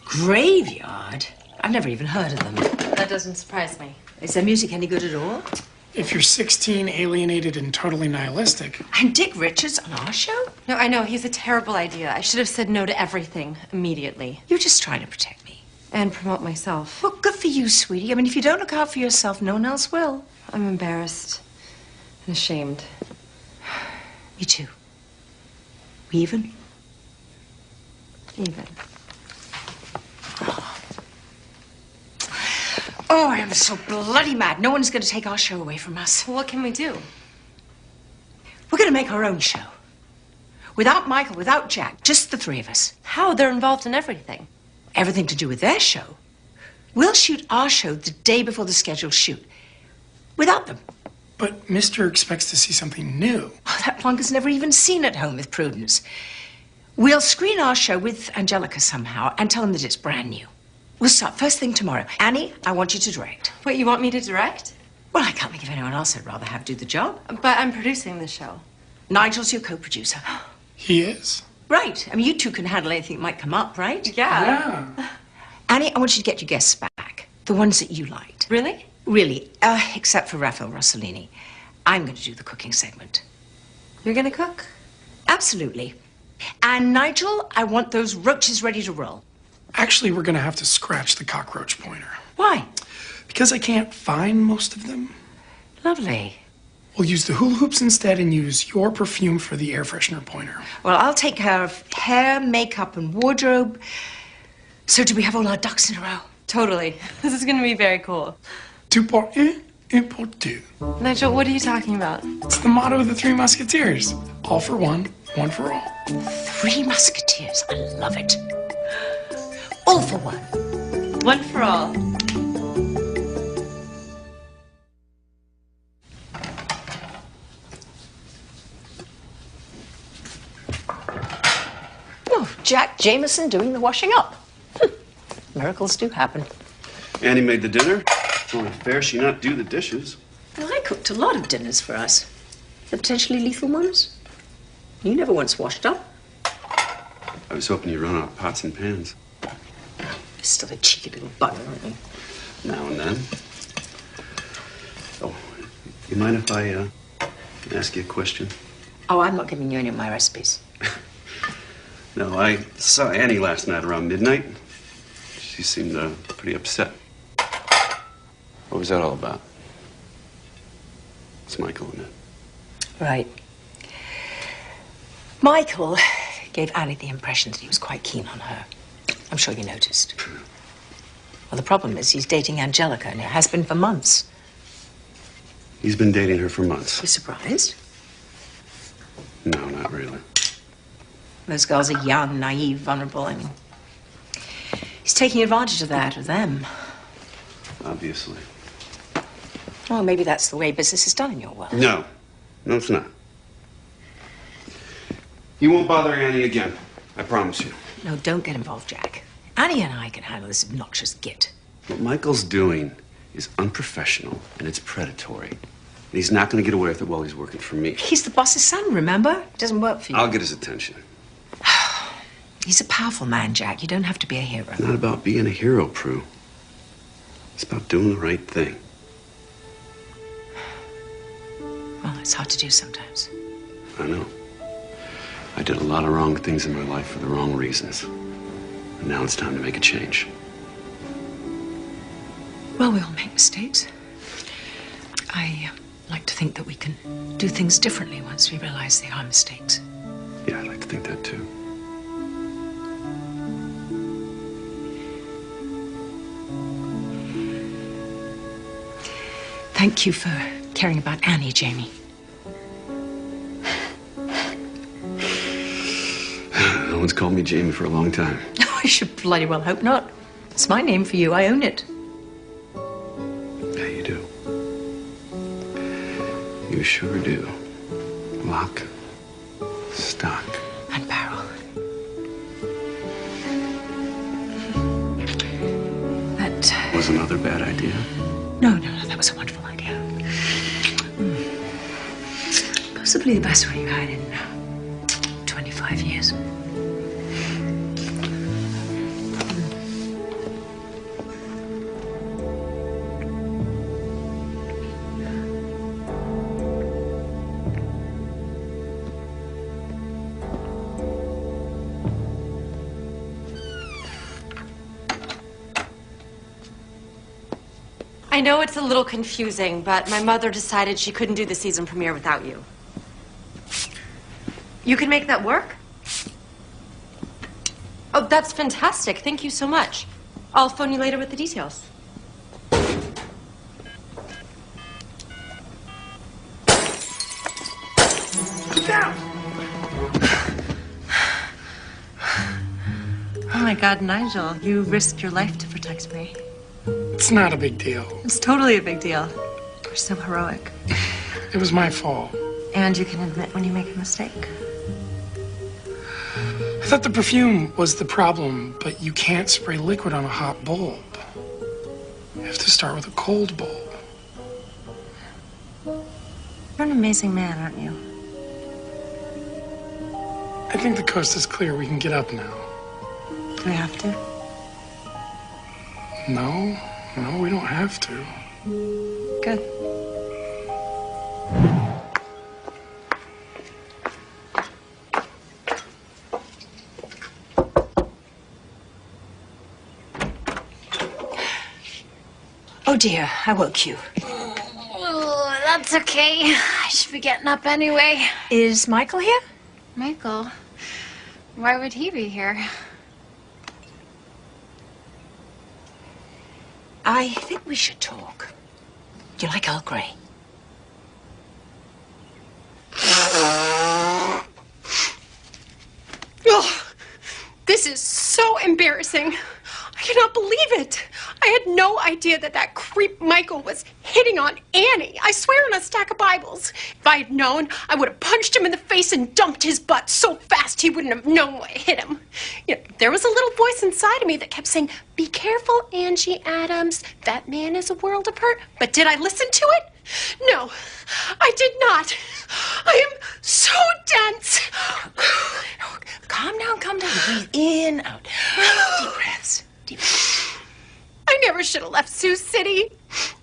Graveyard? I've never even heard of them. That doesn't surprise me. Is their music any good at all? If you're 16, alienated, and totally nihilistic. And Dick Richards on our show? No, I know. He's a terrible idea. I should have said no to everything immediately. You're just trying to protect me. And promote myself. Well, good for you, sweetie. I mean, if you don't look out for yourself, no one else will. I'm embarrassed and ashamed. Me too. Even? Even. Oh, I am so bloody mad. No one's going to take our show away from us. What can we do? We're going to make our own show. Without Michael, without Jack, just the three of us. How? They're involved in everything. Everything to do with their show. We'll shoot our show the day before the scheduled shoot. Without them. But Mr. expects to see something new. Oh, that plunker's never even seen At Home with Prudence. We'll screen our show with Angelica somehow and tell him that it's brand new. We'll start first thing tomorrow. Annie, I want you to direct. Wait, you want me to direct? Well, I can't think of anyone else I'd rather have do the job. But I'm producing the show. Nigel's your co-producer. He is? Right. I mean, you two can handle anything that might come up, right? Yeah. Annie, I want you to get your guests back. The ones that you liked. Really? Really. Except for Raphael Rossellini. I'm going to do the cooking segment. You're gonna cook? Absolutely. And Nigel, I want those roaches ready to roll. Actually, we're going to have to scratch the cockroach pointer. Why? Because I can't find most of them. Lovely. We'll use the hula hoops instead and use your perfume for the air freshener pointer. Well, I'll take care of hair, makeup, and wardrobe. So do we have all our ducks in a row? Totally. This is gonna be very cool. Two pour un pour deux. Nigel, what are you talking about? It's the motto of the Three Musketeers. All for one for all. Three Musketeers. I love it. All for one. One for all. Oh, Jack Jameson doing the washing up. Miracles do happen. Annie made the dinner. It's only fair she not do the dishes. Well, I cooked a lot of dinners for us. The potentially lethal ones. You never once washed up. I was hoping you'd run out of pots and pans. You're still a cheeky little bugger, aren't you? Now and then. Oh, you mind if I ask you a question? Oh, I'm not giving you any of my recipes. No, I saw Annie last night around midnight. She seemed pretty upset. What was that all about? It's Michael, isn't it? Right. Michael gave Annie the impression that he was quite keen on her. I'm sure you noticed. Well, the problem is he's dating Angelica, and it has been for months. He's been dating her for months. You surprised? No, not really. Those girls are young, naive, vulnerable. I mean, he's taking advantage of that, of them. Obviously. Well, maybe that's the way business is done in your world. No. No, it's not. You won't bother Annie again. I promise you. No, don't get involved, Jack. Annie and I can handle this obnoxious git. What Michael's doing is unprofessional and it's predatory. And he's not going to get away with it while he's working for me. He's the boss's son, remember? It doesn't work for you. I'll get his attention. He's a powerful man, Jack. You don't have to be a hero. It's not about being a hero, Prue. It's about doing the right thing. Well, it's hard to do sometimes. I know. I did a lot of wrong things in my life for the wrong reasons. And now it's time to make a change. Well, we all make mistakes. I like to think that we can do things differently once we realize they are mistakes. Yeah, I'd like to think that too. Thank you for caring about Annie, Jamie. No one's called me Jamie for a long time. I should bloody well hope not. It's my name for you. I own it. Yeah, you do. You sure do. Lock, stock, And barrel. That... was another bad idea. No, that was a wonderful idea. Possibly the best one you've had in 25 years. I know it's a little confusing, but my mother decided she couldn't do the season premiere without you. You can make that work? Oh, that's fantastic. Thank you so much. I'll phone you later with the details. Down. Oh my God, Nigel, you risked your life to protect me. It's not a big deal. It's totally a big deal. You're so heroic. It was my fault. And you can admit when you make a mistake. I thought the perfume was the problem, but you can't spray liquid on a hot bulb. You have to start with a cold bulb. You're an amazing man, aren't you? I think the coast is clear. We can get up now. Do we have to? No, we don't have to. Good. Oh dear, I woke you. Oh, that's okay. I should be getting up anyway. Is Michael here? Michael? Why would he be here? I think we should talk. Do you like Earl Grey? Oh, this is so embarrassing. I cannot believe it. I had no idea that creep Michael was hitting on Annie. I swear on a stack of Bibles. If I had known, I would have punched him in the face and dumped his butt so fast he wouldn't have known what hit him. You know, there was a little voice inside of me that kept saying, "Be careful, Angie Adams. That man is a world apart." But did I listen to it? No, I did not. I am so dense. Calm down, calm down. Breathe in, out. Deep breaths. Deep breaths. I never should have left Sioux City.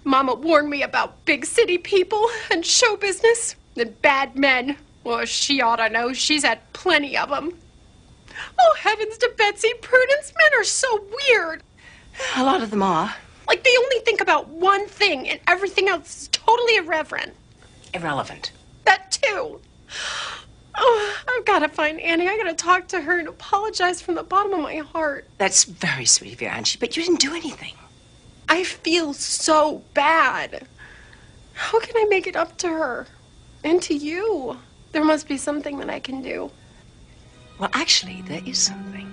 Mama warned me about big city people and show business and bad men. Well, she ought to know. She's had plenty of them. Oh, heavens to Betsy, Prudence, men are so weird. A lot of them are. Like they only think about one thing and everything else is totally irreverent. Irrelevant. That too. Oh, I've got to find Annie. I got to talk to her and apologize from the bottom of my heart. That's very sweet of you, Angie, but you didn't do anything. I feel so bad. How can I make it up to her? And to you? There must be something that I can do. Well, actually, there is something.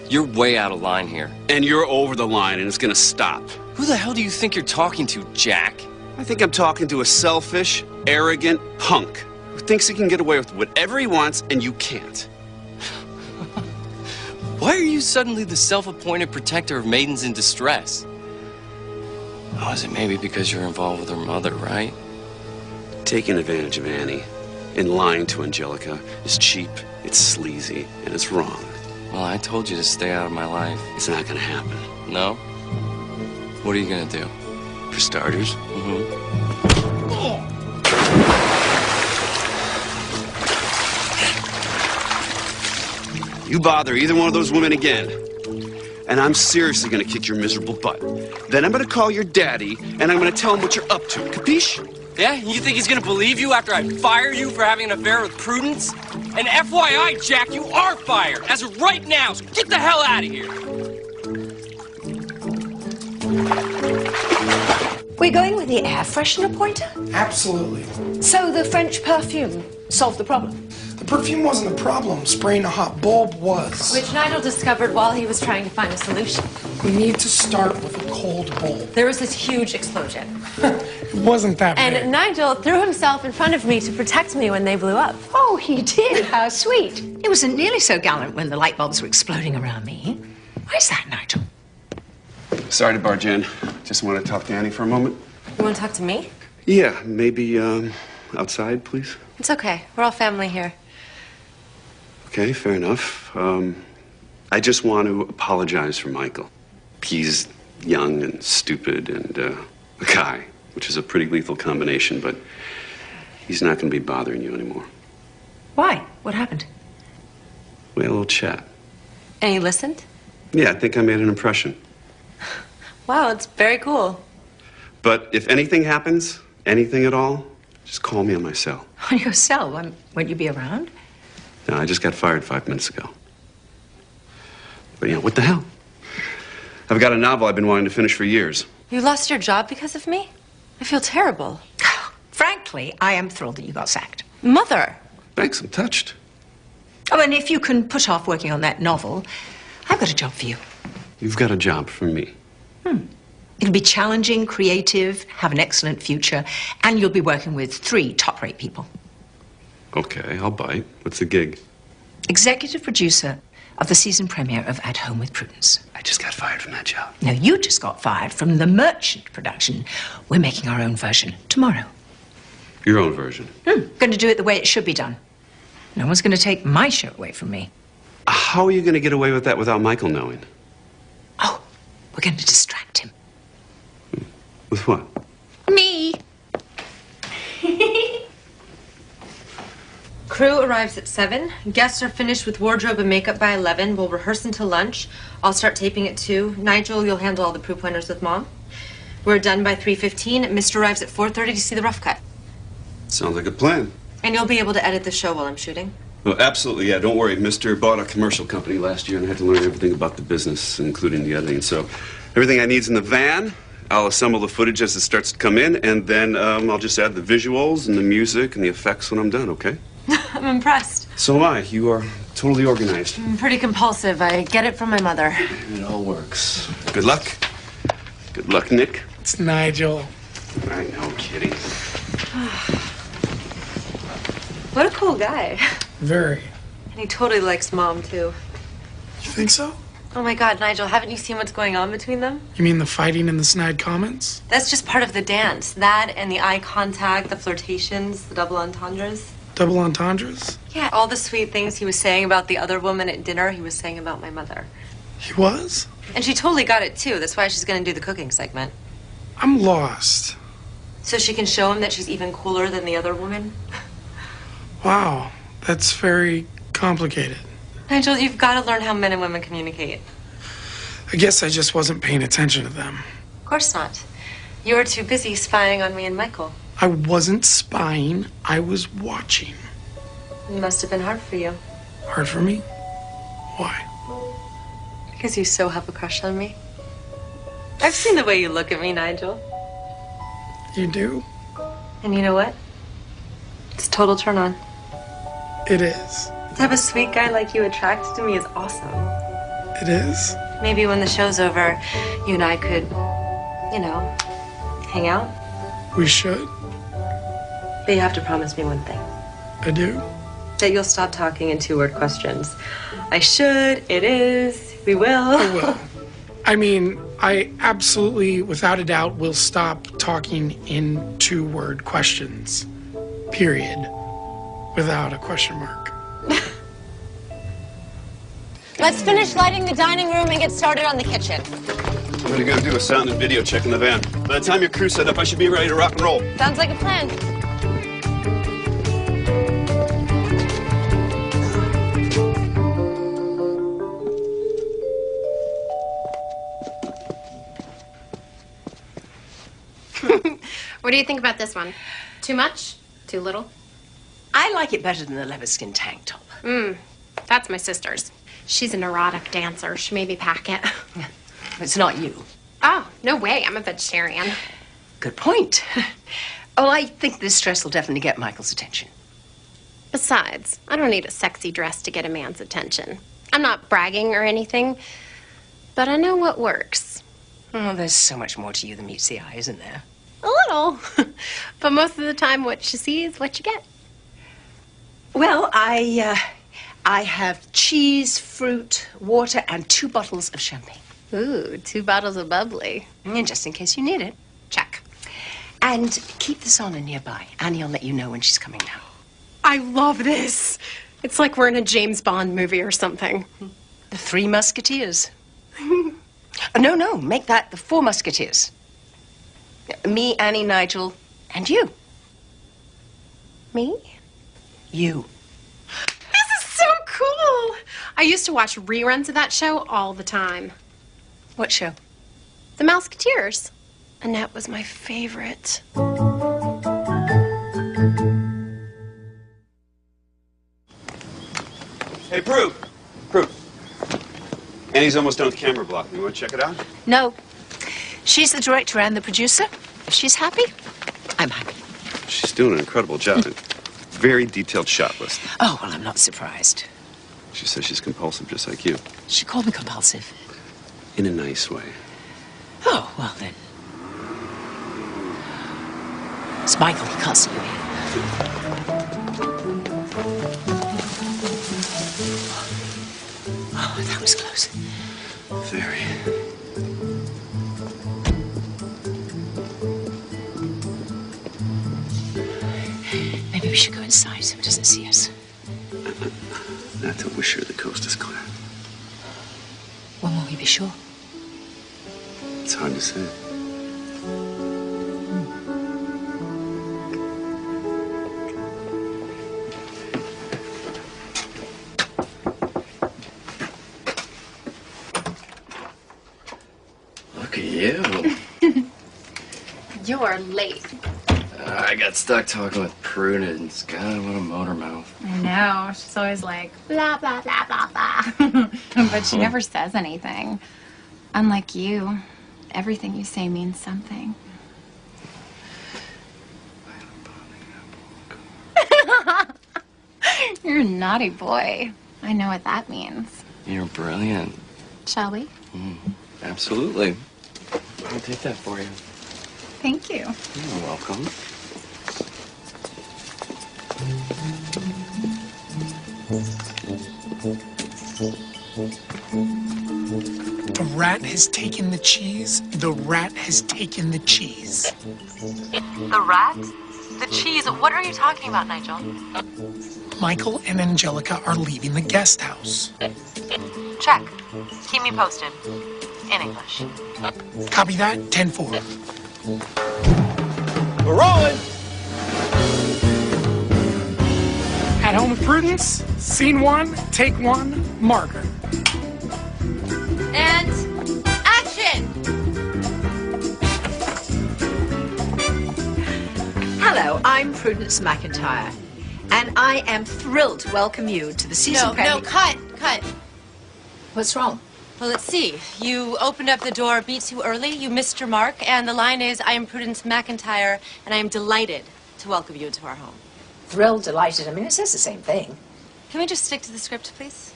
You're way out of line here. And you're over the line, and it's gonna stop. Who the hell do you think you're talking to, Jack? I think I'm talking to a selfish, arrogant punk who thinks he can get away with whatever he wants, and you can't. Why are you suddenly the self-appointed protector of maidens in distress? Oh, is it maybe because you're involved with her mother, right? Taking advantage of Annie and lying to Angelica is cheap, it's sleazy, and it's wrong. Well, I told you to stay out of my life. It's not gonna happen. No? What are you gonna do? For starters, you bother either one of those women again, and I'm seriously gonna kick your miserable butt. Then I'm gonna call your daddy, and I'm gonna tell him what you're up to. Capiche? Yeah? You think he's gonna believe you after I fire you for having an affair with Prudence? And FYI, Jack, you are fired, as of right now, so get the hell out of here! We're going with the air freshener pointer? Absolutely. So the French perfume solved the problem? The perfume wasn't the problem. Spraying a hot bulb was. Which Nigel discovered while he was trying to find a solution. We need to start with a cold bulb. There was this huge explosion. It wasn't that big. And Nigel threw himself in front of me to protect me when they blew up. Oh, he did. How sweet. It wasn't nearly so gallant when the light bulbs were exploding around me. Why is that, Nigel? Sorry to barge in. Just want to talk to Annie for a moment. You want to talk to me? Yeah, maybe outside, please. It's okay. We're all family here. Okay, fair enough. I just want to apologize for Michael. He's young and stupid and a guy, which is a pretty lethal combination, but he's not going to be bothering you anymore. Why? What happened? We had a little chat. And you listened? Yeah, I think I made an impression. Wow, it's very cool. But if anything happens, anything at all, Just call me on my cell. On your cell? Won't you be around? No, I just got fired 5 minutes ago. But, what the hell? I've got a novel I've been wanting to finish for years. You lost your job because of me? I feel terrible. Frankly, I am thrilled that you got sacked. Mother. Thanks, I'm touched. Oh, and if you can put off working on that novel, I've got a job for you. You've got a job for me. It'll be challenging, creative, have an excellent future, and you'll be working with 3 top-rate people. Okay, I'll bite. What's the gig? Executive producer of the season premiere of At Home with Prudence. I just got fired from that job. No, you just got fired from the Merchant production. We're making our own version tomorrow. Your own version. Going to do it the way it should be done. No one's going to take my show away from me. How are you going to get away with that without Michael knowing? Oh, we're going to distract him. With what? Me. Crew arrives at 7. Guests are finished with wardrobe and makeup by 11. We'll rehearse until lunch. I'll start taping at 2. Nigel, you'll handle all the proof pointers with Mom. We're done by 3:15. Mr. arrives at 4:30 to see the rough cut. Sounds like a plan. And you'll be able to edit the show while I'm shooting. Well, absolutely, yeah. Don't worry. Mr. bought a commercial company last year, and I had to learn everything about the business, including the editing. So everything I need's in the van. I'll assemble the footage as it starts to come in, and then I'll just add the visuals and the music and the effects when I'm done, okay? I'm impressed. So am I. You are totally organized. I'm pretty compulsive. I get it from my mother. It all works. Good luck. Good luck, Nick. It's Nigel. I know, kidding. What a cool guy. Very. And he totally likes Mom, too. You think so? Oh my God, Nigel, haven't you seen what's going on between them? You mean the fighting and the snide comments? That's just part of the dance. That and the eye contact, the flirtations, the double entendres. Double entendres? Yeah, all the sweet things he was saying about the other woman at dinner, he was saying about my mother. He was? And she totally got it, too. That's why she's gonna do the cooking segment. I'm lost. So she can show him that she's even cooler than the other woman? Wow, that's very complicated. Nigel, you've got to learn how men and women communicate. I guess I just wasn't paying attention to them. Of course not. You were too busy spying on me and Michael. I wasn't spying, I was watching. It must have been hard for you. Hard for me? Why? Because you so have a crush on me. I've seen the way you look at me, Nigel. You do? And you know what? It's a total turn on. It is. To have a sweet guy like you attracted to me is awesome. It is? Maybe when the show's over, you and I could, hang out. We should. But you have to promise me one thing. I do? That you'll stop talking in 2-word questions. I should, it is, we will. I will. I mean, I absolutely, without a doubt, will stop talking in 2-word questions. Period. Without a question mark. Let's finish lighting the dining room and get started on the kitchen. I'm gonna go do a sound and video check in the van. By the time your crew's set up, I should be ready to rock and roll. Sounds like a plan. What do you think about this one? Too much? Too little? I like it better than the leather skin tank top. That's my sister's. She's an erotic dancer. She made me pack it. It's not you. Oh, no way. I'm a vegetarian. Good point. Oh, I think this dress will definitely get Michael's attention. Besides, I don't need a sexy dress to get a man's attention. I'm not bragging or anything, but I know what works. Oh, there's so much more to you than meets the eye, isn't there? A little. But most of the time, what you see is what you get. Well, I have cheese, fruit, water, and 2 bottles of champagne. Ooh, 2 bottles of bubbly. And just in case you need it. Check. And keep this on nearby. Annie will let you know when she's coming down. I love this. It's like we're in a James Bond movie or something. The 3 Musketeers. No, make that the 4 Musketeers. Me, Annie, Nigel, and you. Me? You. This is so cool. I used to watch reruns of that show all the time. What show? The Mouseketeers. Annette was my favorite. Hey, Prue. Prue. Annie's almost done with camera blocking. You want to check it out? No. She's the director and the producer. If she's happy, I'm happy. She's doing an incredible job. Very detailed shot list. Oh, well, I'm not surprised. She says she's compulsive, just like you. She called me compulsive. In a nice way. Oh, well then. It's Michael. He can't see you here. Oh, that was close. Very. Maybe we should go inside so he doesn't see us. Not till we're sure the coast is clear. When will we be sure? It's hard to say. Look at you. You're late. I got stuck talking with Prudence. God, what a motor mouth. I know. She's always like, blah, blah, blah, blah, blah. But she never says anything. Unlike you, everything you say means something. You're a naughty boy. I know what that means. You're brilliant. Shall we? Absolutely. I'll take that for you. Thank you. You're welcome. The rat has taken the cheese. The rat has taken the cheese. The rat? The cheese? What are you talking about, Nigel? Michael and Angelica are leaving the guest house. Check. Keep me posted. In English. Copy that, 10-4. We're rolling! At Home with Prudence, scene 1, take 1, marker. And action! Hello, I'm Prudence McIntyre, and I am thrilled to welcome you to the season premiere. No, cut. What's wrong? Well, let's see. You opened up the door a beat too early, you missed your mark, and the line is, I am Prudence McIntyre, and I am delighted to welcome you into our home. Thrilled, delighted. I mean, it says the same thing. Can we just stick to the script, please?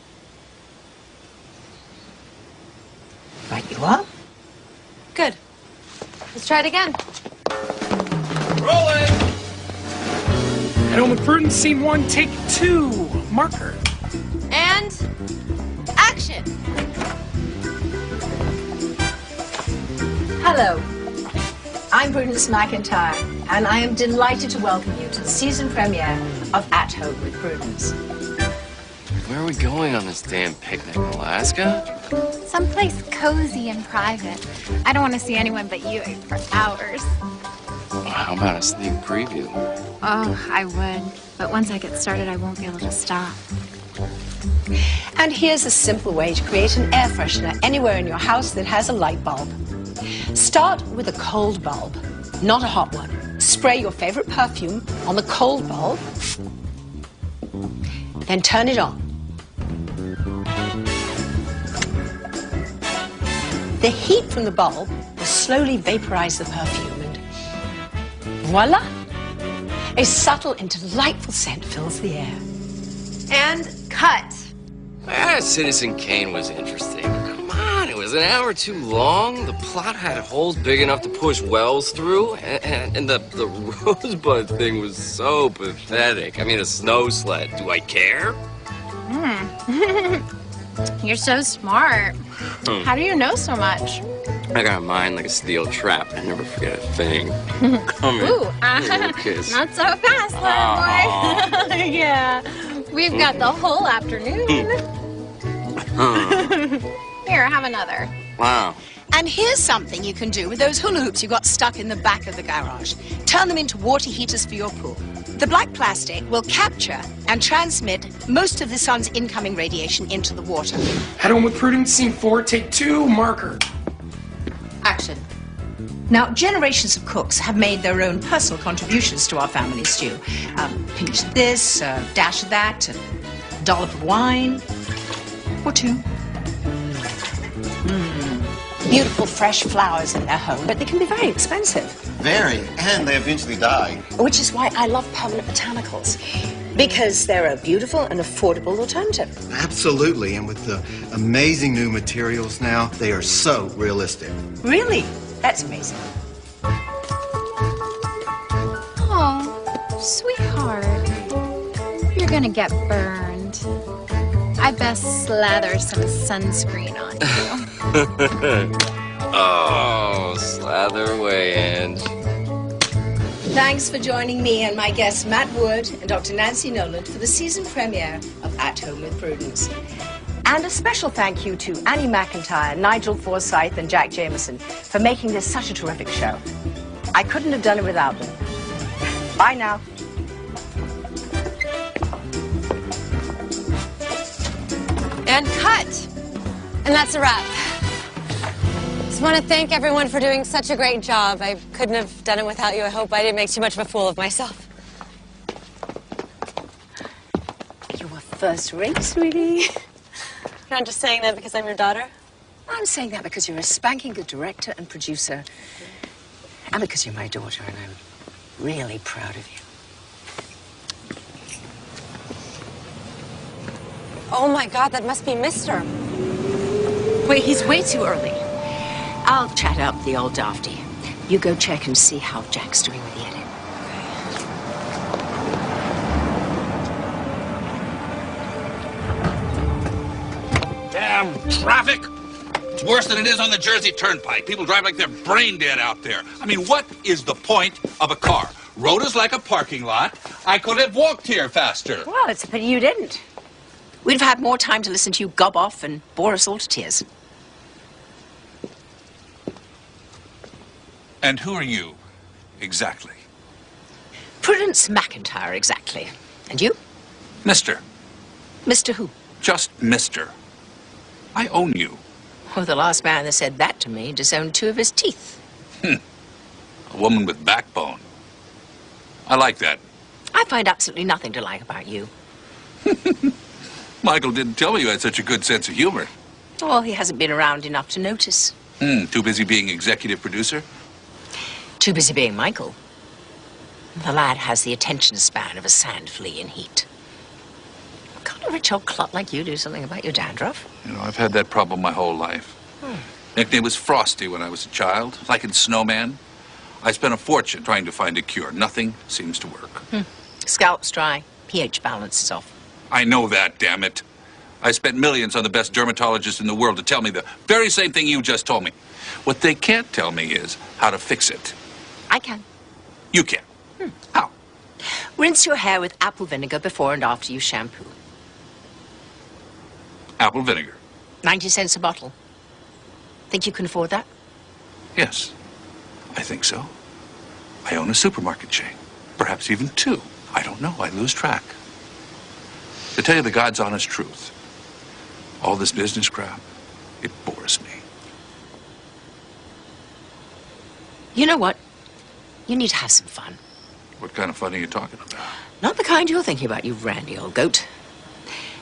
Right you are. Good. Let's try it again. Rolling! At Home with Prudence, scene 1, take 2, marker. And action! Hello, I'm Prudence McIntyre, and I am delighted to welcome you to the season premiere of At Home with Prudence. Where are we going on this damn picnic? Alaska? Someplace cozy and private. I don't want to see anyone but you for hours. How about a sneak preview? Oh, I would. But once I get started, I won't be able to stop. And here's a simple way to create an air freshener anywhere in your house that has a light bulb. Start with a cold bulb, not a hot one. Spray your favorite perfume on the cold bulb, then turn it on. The heat from the bulb will slowly vaporize the perfume, and voila! A subtle and delightful scent fills the air. And cut. Citizen Kane was interesting. Come on, it was an hour too long. The plot had holes big enough to push wells through, and the rosebud thing was so pathetic. I mean, a snow sled. Do I care? You're so smart. How do you know so much? I got a mind like a steel trap. I never forget a thing. Come here. Ooh, Little kiss. not so fast, little boy. Yeah, we've got the whole afternoon. Here, have another. Wow. And here's something you can do with those hula hoops you got stuck in the back of the garage. Turn them into water heaters for your pool. The black plastic will capture and transmit most of the sun's incoming radiation into the water. At Home with Prudence, scene 4, take 2, marker. Action. Now, generations of cooks have made their own personal contributions to our family stew. Pinch of this, dash of that, and a dollop of wine, or two. Beautiful fresh flowers in their home, but they can be very expensive. Very, and they eventually die. Which is why I love permanent botanicals. Because they're a beautiful and affordable alternative. Absolutely, and with the amazing new materials now, they are so realistic. Really? That's amazing. Oh, sweetheart. You're gonna get burned. I best slather some sunscreen on you. Oh, slather away, Ange. Thanks for joining me and my guests Matt Wood and Dr. Nancy Noland for the season premiere of At Home with Prudence. And a special thank you to Annie McIntyre, Nigel Forsyth, and Jack Jameson for making this such a terrific show. I couldn't have done it without them. Bye now. And cut. And that's a wrap. Just want to thank everyone for doing such a great job. I couldn't have done it without you. I hope I didn't make too much of a fool of myself. You were first rate, sweetie. You're not just saying that because I'm your daughter? I'm saying that because you're a spanking good director and producer. And because you're my daughter, and I'm really proud of you. Oh my God, that must be Mr. Wait, he's way too early. I'll chat up the old dafty. You go check and see how Jack's doing with the edit. Damn traffic! It's worse than it is on the Jersey Turnpike. People drive like they're brain dead out there. I mean, what is the point of a car? Road is like a parking lot. I could have walked here faster. Well, it's a pity you didn't. We'd have had more time to listen to you gob off and bore us all to tears. And who are you, exactly? Prudence McIntyre, exactly. And you? Mister. Mr. Who? Just Mister. I own you. Well, the last man that said that to me disowned two of his teeth. A woman with backbone. I like that. I find absolutely nothing to like about you. Michael didn't tell me you had such a good sense of humor. Oh, he hasn't been around enough to notice. Too busy being executive producer? Too busy being Michael. The lad has the attention span of a sand flea in heat. Can't a rich old clot like you do something about your dandruff? You know, I've had that problem my whole life. Nickname was Frosty when I was a child, like in Snowman. I spent a fortune trying to find a cure. Nothing seems to work. Scalp's dry. pH balance is off. I know that, damn it. I spent millions on the best dermatologists in the world to tell me the very same thing you just told me. What they can't tell me is how to fix it. I can. You can. How? Rinse your hair with apple vinegar before and after you shampoo. Apple vinegar. 90 cents a bottle. Think you can afford that? Yes, I think so. I own a supermarket chain. Perhaps even two. I don't know. I lose track. To tell you the God's honest truth, all this business crap, it bores me. You know what? You need to have some fun. What kind of fun are you talking about? Not the kind you're thinking about, you randy old goat.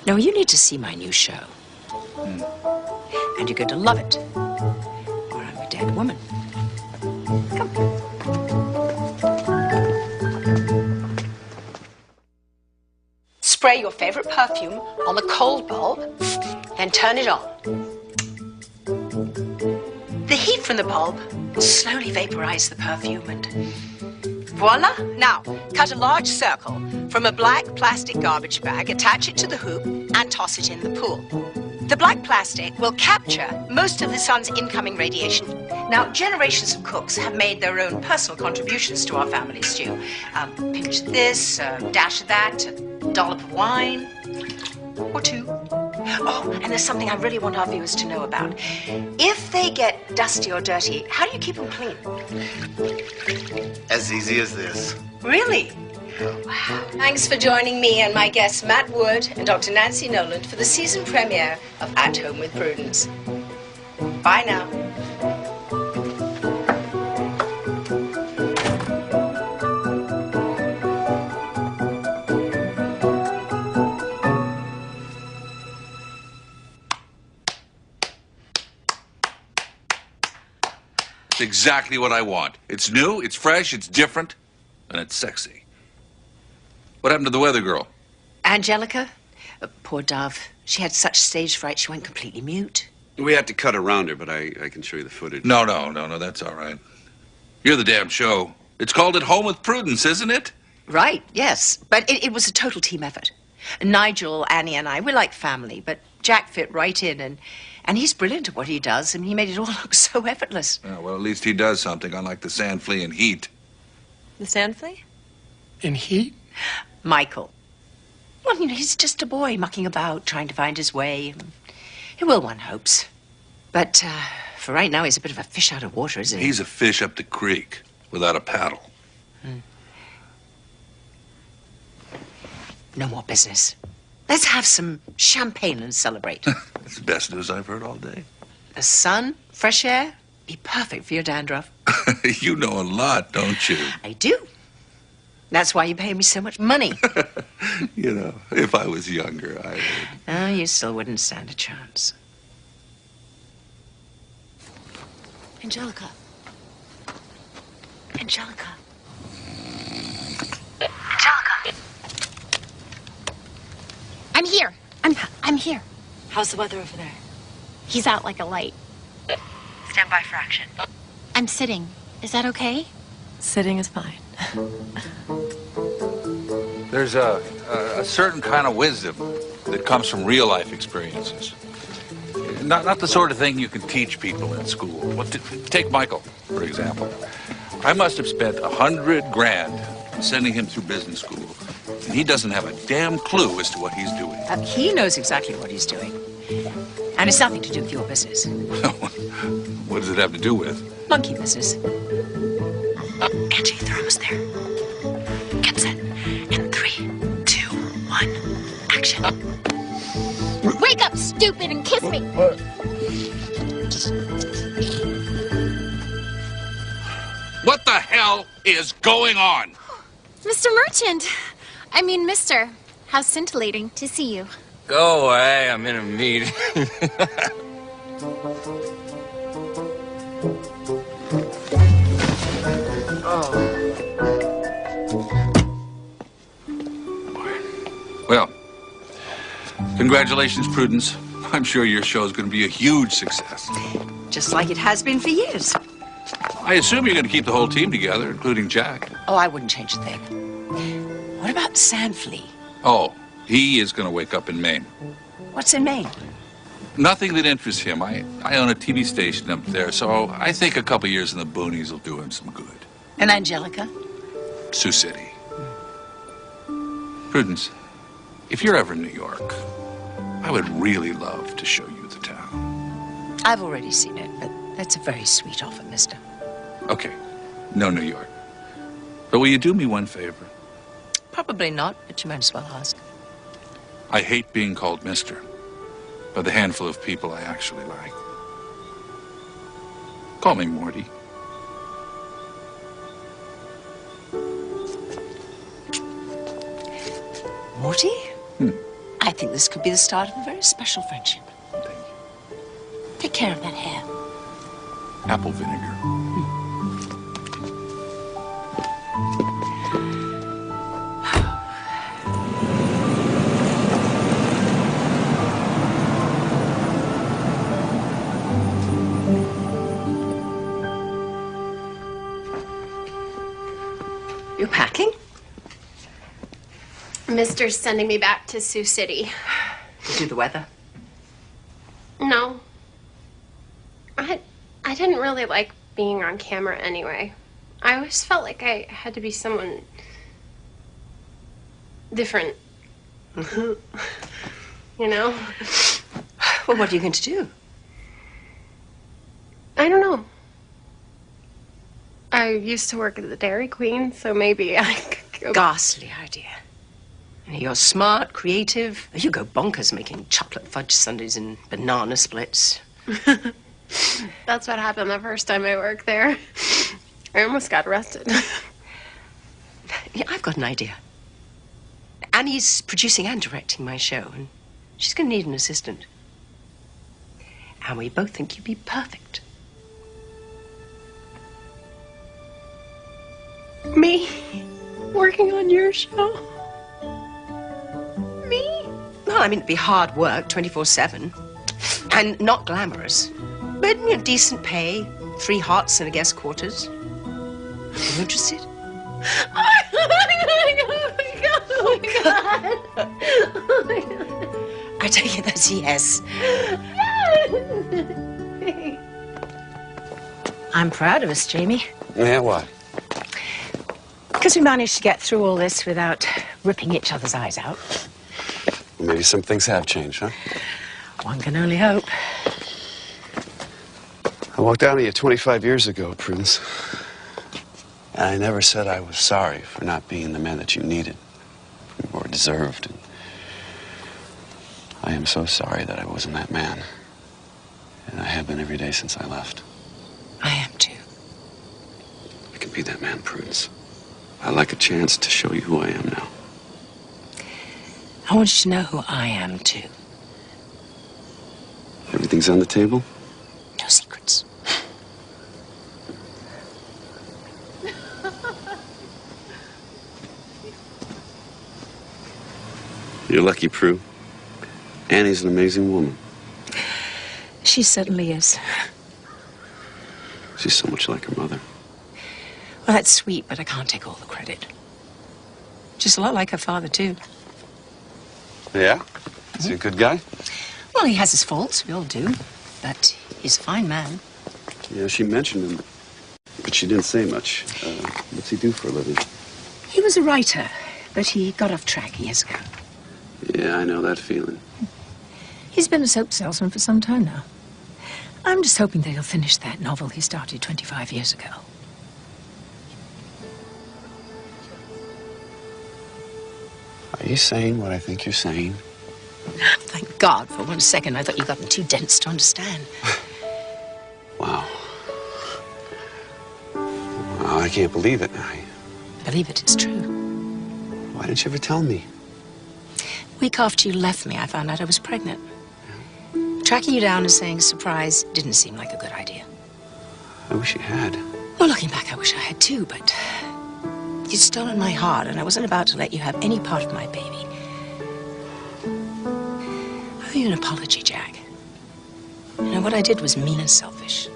No, you need to see my new show. And you're going to love it. Or I'm a dead woman. Come. Spray your favorite perfume on the cold bulb, then turn it on. The heat from the bulb will slowly vaporize the perfume and voila! Now, cut a large circle from a black plastic garbage bag, attach it to the hoop, and toss it in the pool. The black plastic will capture most of the sun's incoming radiation. Now, generations of cooks have made their own personal contributions to our family stew. Pinch of this, dash of that, a dollop of wine, or two. Oh, and there's something I really want our viewers to know about. If they get dusty or dirty, how do you keep them clean? As easy as this. Really? Wow. Thanks for joining me and my guests Matt Wood and Dr. Nancy Noland for the season premiere of At Home with Prudence. Bye now. That's exactly what I want. It's new, it's fresh, it's different, and it's sexy. What happened to the weather girl? Angelica? Poor Dove. She had such stage fright she went completely mute. We had to cut around her, but I can show you the footage. No, that's all right. You're the damn show. It's called At Home with Prudence, isn't it? Right, yes. But it was a total team effort. Nigel, Annie, and I, we're like family, but Jack fit right in, and he's brilliant at what he does, and he made it all look so effortless. Yeah, well, at least he does something, unlike the sand flea in Heat. The sand flea? In Heat? Michael. Well, you know, he's just a boy mucking about, trying to find his way. He will, one hopes. But for right now, he's a bit of a fish out of water, isn't he? He's a fish up the creek without a paddle. No more business. Let's have some champagne and celebrate. That's the best news I've heard all day. The sun, fresh air, be perfect for your dandruff. You know a lot, don't you? I do. That's why you pay me so much money. You know, if I was younger, I would. Oh, you still wouldn't stand a chance. Angelica. Angelica. Angelica. I'm here. I'm here. How's the weather over there? He's out like a light. Stand by for action. I'm sitting. Is that okay? Sitting is fine. There's a certain kind of wisdom that comes from real life experiences. Not the sort of thing you can teach people in school. Well, take Michael, for example. I must have spent $100 grand sending him through business school, and he doesn't have a damn clue as to what he's doing. He knows exactly what he's doing. And it's nothing to do with your business. What does it have to do with? Monkey business. Angie, they're almost there. Get set. In 3, 2, 1, action. Wake up, stupid, and kiss me. What the hell is going on? Mr. Merchant. I mean, mister. How scintillating to see you. Go away, I'm in a meeting. Well, congratulations, Prudence. I'm sure your show's going to be a huge success. Just like it has been for years. I assume you're going to keep the whole team together, including Jack. Oh, I wouldn't change a thing. What about Sand Flea? Oh, he is going to wake up in Maine. What's in Maine? Nothing that interests him. I own a TV station up there, so I think a couple years in the boonies will do him some good. And Angelica? Sioux City. Prudence, if you're ever in New York, I would really love to show you the town. I've already seen it, but that's a very sweet offer, mister. Okay, no New York. But will you do me one favor? Probably not, but you might as well ask. I hate being called mister by the handful of people I actually like. Call me Morty. Morty? I think this could be the start of a very special friendship. Thank you. Take care of that hair. Apple vinegar. You're packing? Mister's sending me back to Sioux City. To do the weather? No. I didn't really like being on camera anyway. I always felt like I had to be someone different. You know? Well, what are you going to do? I don't know. I used to work at the Dairy Queen, so maybe I could go... Ghastly idea. You're smart, creative. You go bonkers making chocolate fudge sundaes and banana splits. That's what happened the first time I worked there. I almost got arrested. Yeah, I've got an idea. Annie's producing and directing my show, and she's going to need an assistant. And we both think you'd be perfect. Me? Working on your show? Me? Well, I mean, it'd be hard work, 24/7. And not glamorous. But, you know, decent pay, 3 hots and a guest quarters. Are you interested? Oh my God. I take it that's a yes. I'm proud of us, Jamie. Yeah, why? Because we managed to get through all this without ripping each other's eyes out. Well, maybe some things have changed, huh? One can only hope. I walked out on you 25 years ago, Prudence. And I never said I was sorry for not being the man that you needed or deserved. And I am so sorry that I wasn't that man. And I have been every day since I left. I am too. I can be that man, Prudence. I'd like a chance to show you who I am now. I want you to know who I am too. Everything's on the table? No secrets. You're lucky, Prue. Annie's an amazing woman. She certainly is. She's so much like her mother. Well, that's sweet, but I can't take all the credit. She's a lot like her father, too. Yeah? Is he a good guy? Well, he has his faults, we all do. But he's a fine man. Yeah, she mentioned him, but she didn't say much. What's he do for a living? He was a writer, but he got off track years ago. Yeah, I know that feeling. He's been a soap salesman for some time now. I'm just hoping that he'll finish that novel he started 25 years ago. Are you saying what I think you're saying? Thank God, for 1 second I thought you'd gotten too dense to understand. Wow. Wow, I can't believe it. Believe it, it's true. Why didn't you ever tell me? Week after you left me, I found out I was pregnant. Tracking you down and saying surprise didn't seem like a good idea. I wish you had. Well, looking back, I wish I had too, but you'd stolen my heart, and I wasn't about to let you have any part of my baby. I owe you an apology, Jack. You know, what I did was mean and selfish.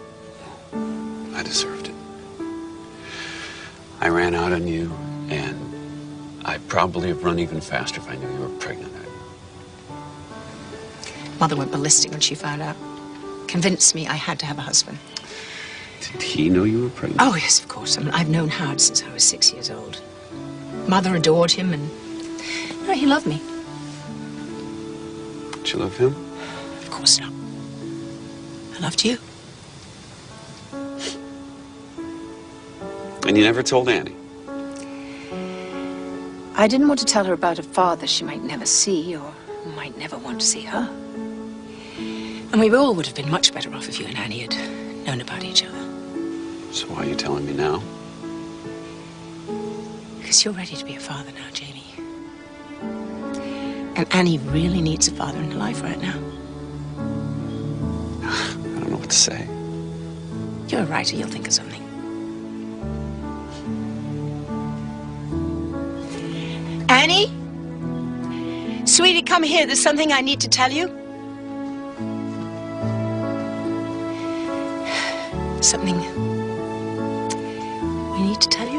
I deserved it. I ran out on you, and I'd probably have run even faster if I knew you were pregnant. Mother went ballistic when she found out. Convinced me I had to have a husband. Did he know you were pregnant? Oh, yes, of course. I mean, I've known Howard since I was 6 years old. Mother adored him, and you know, he loved me. Did you love him? Of course not. I loved you. And you never told Annie? I didn't want to tell her about a father she might never see, or who might never want to see her. And we all would have been much better off if you and Annie had known about each other. So why are you telling me now? Because you're ready to be a father now, Jamie. And Annie really needs a father in her life right now. I don't know what to say. You're a writer, you'll think of something. Annie? Sweetie, come here. There's something I need to tell you. Something we need to tell you.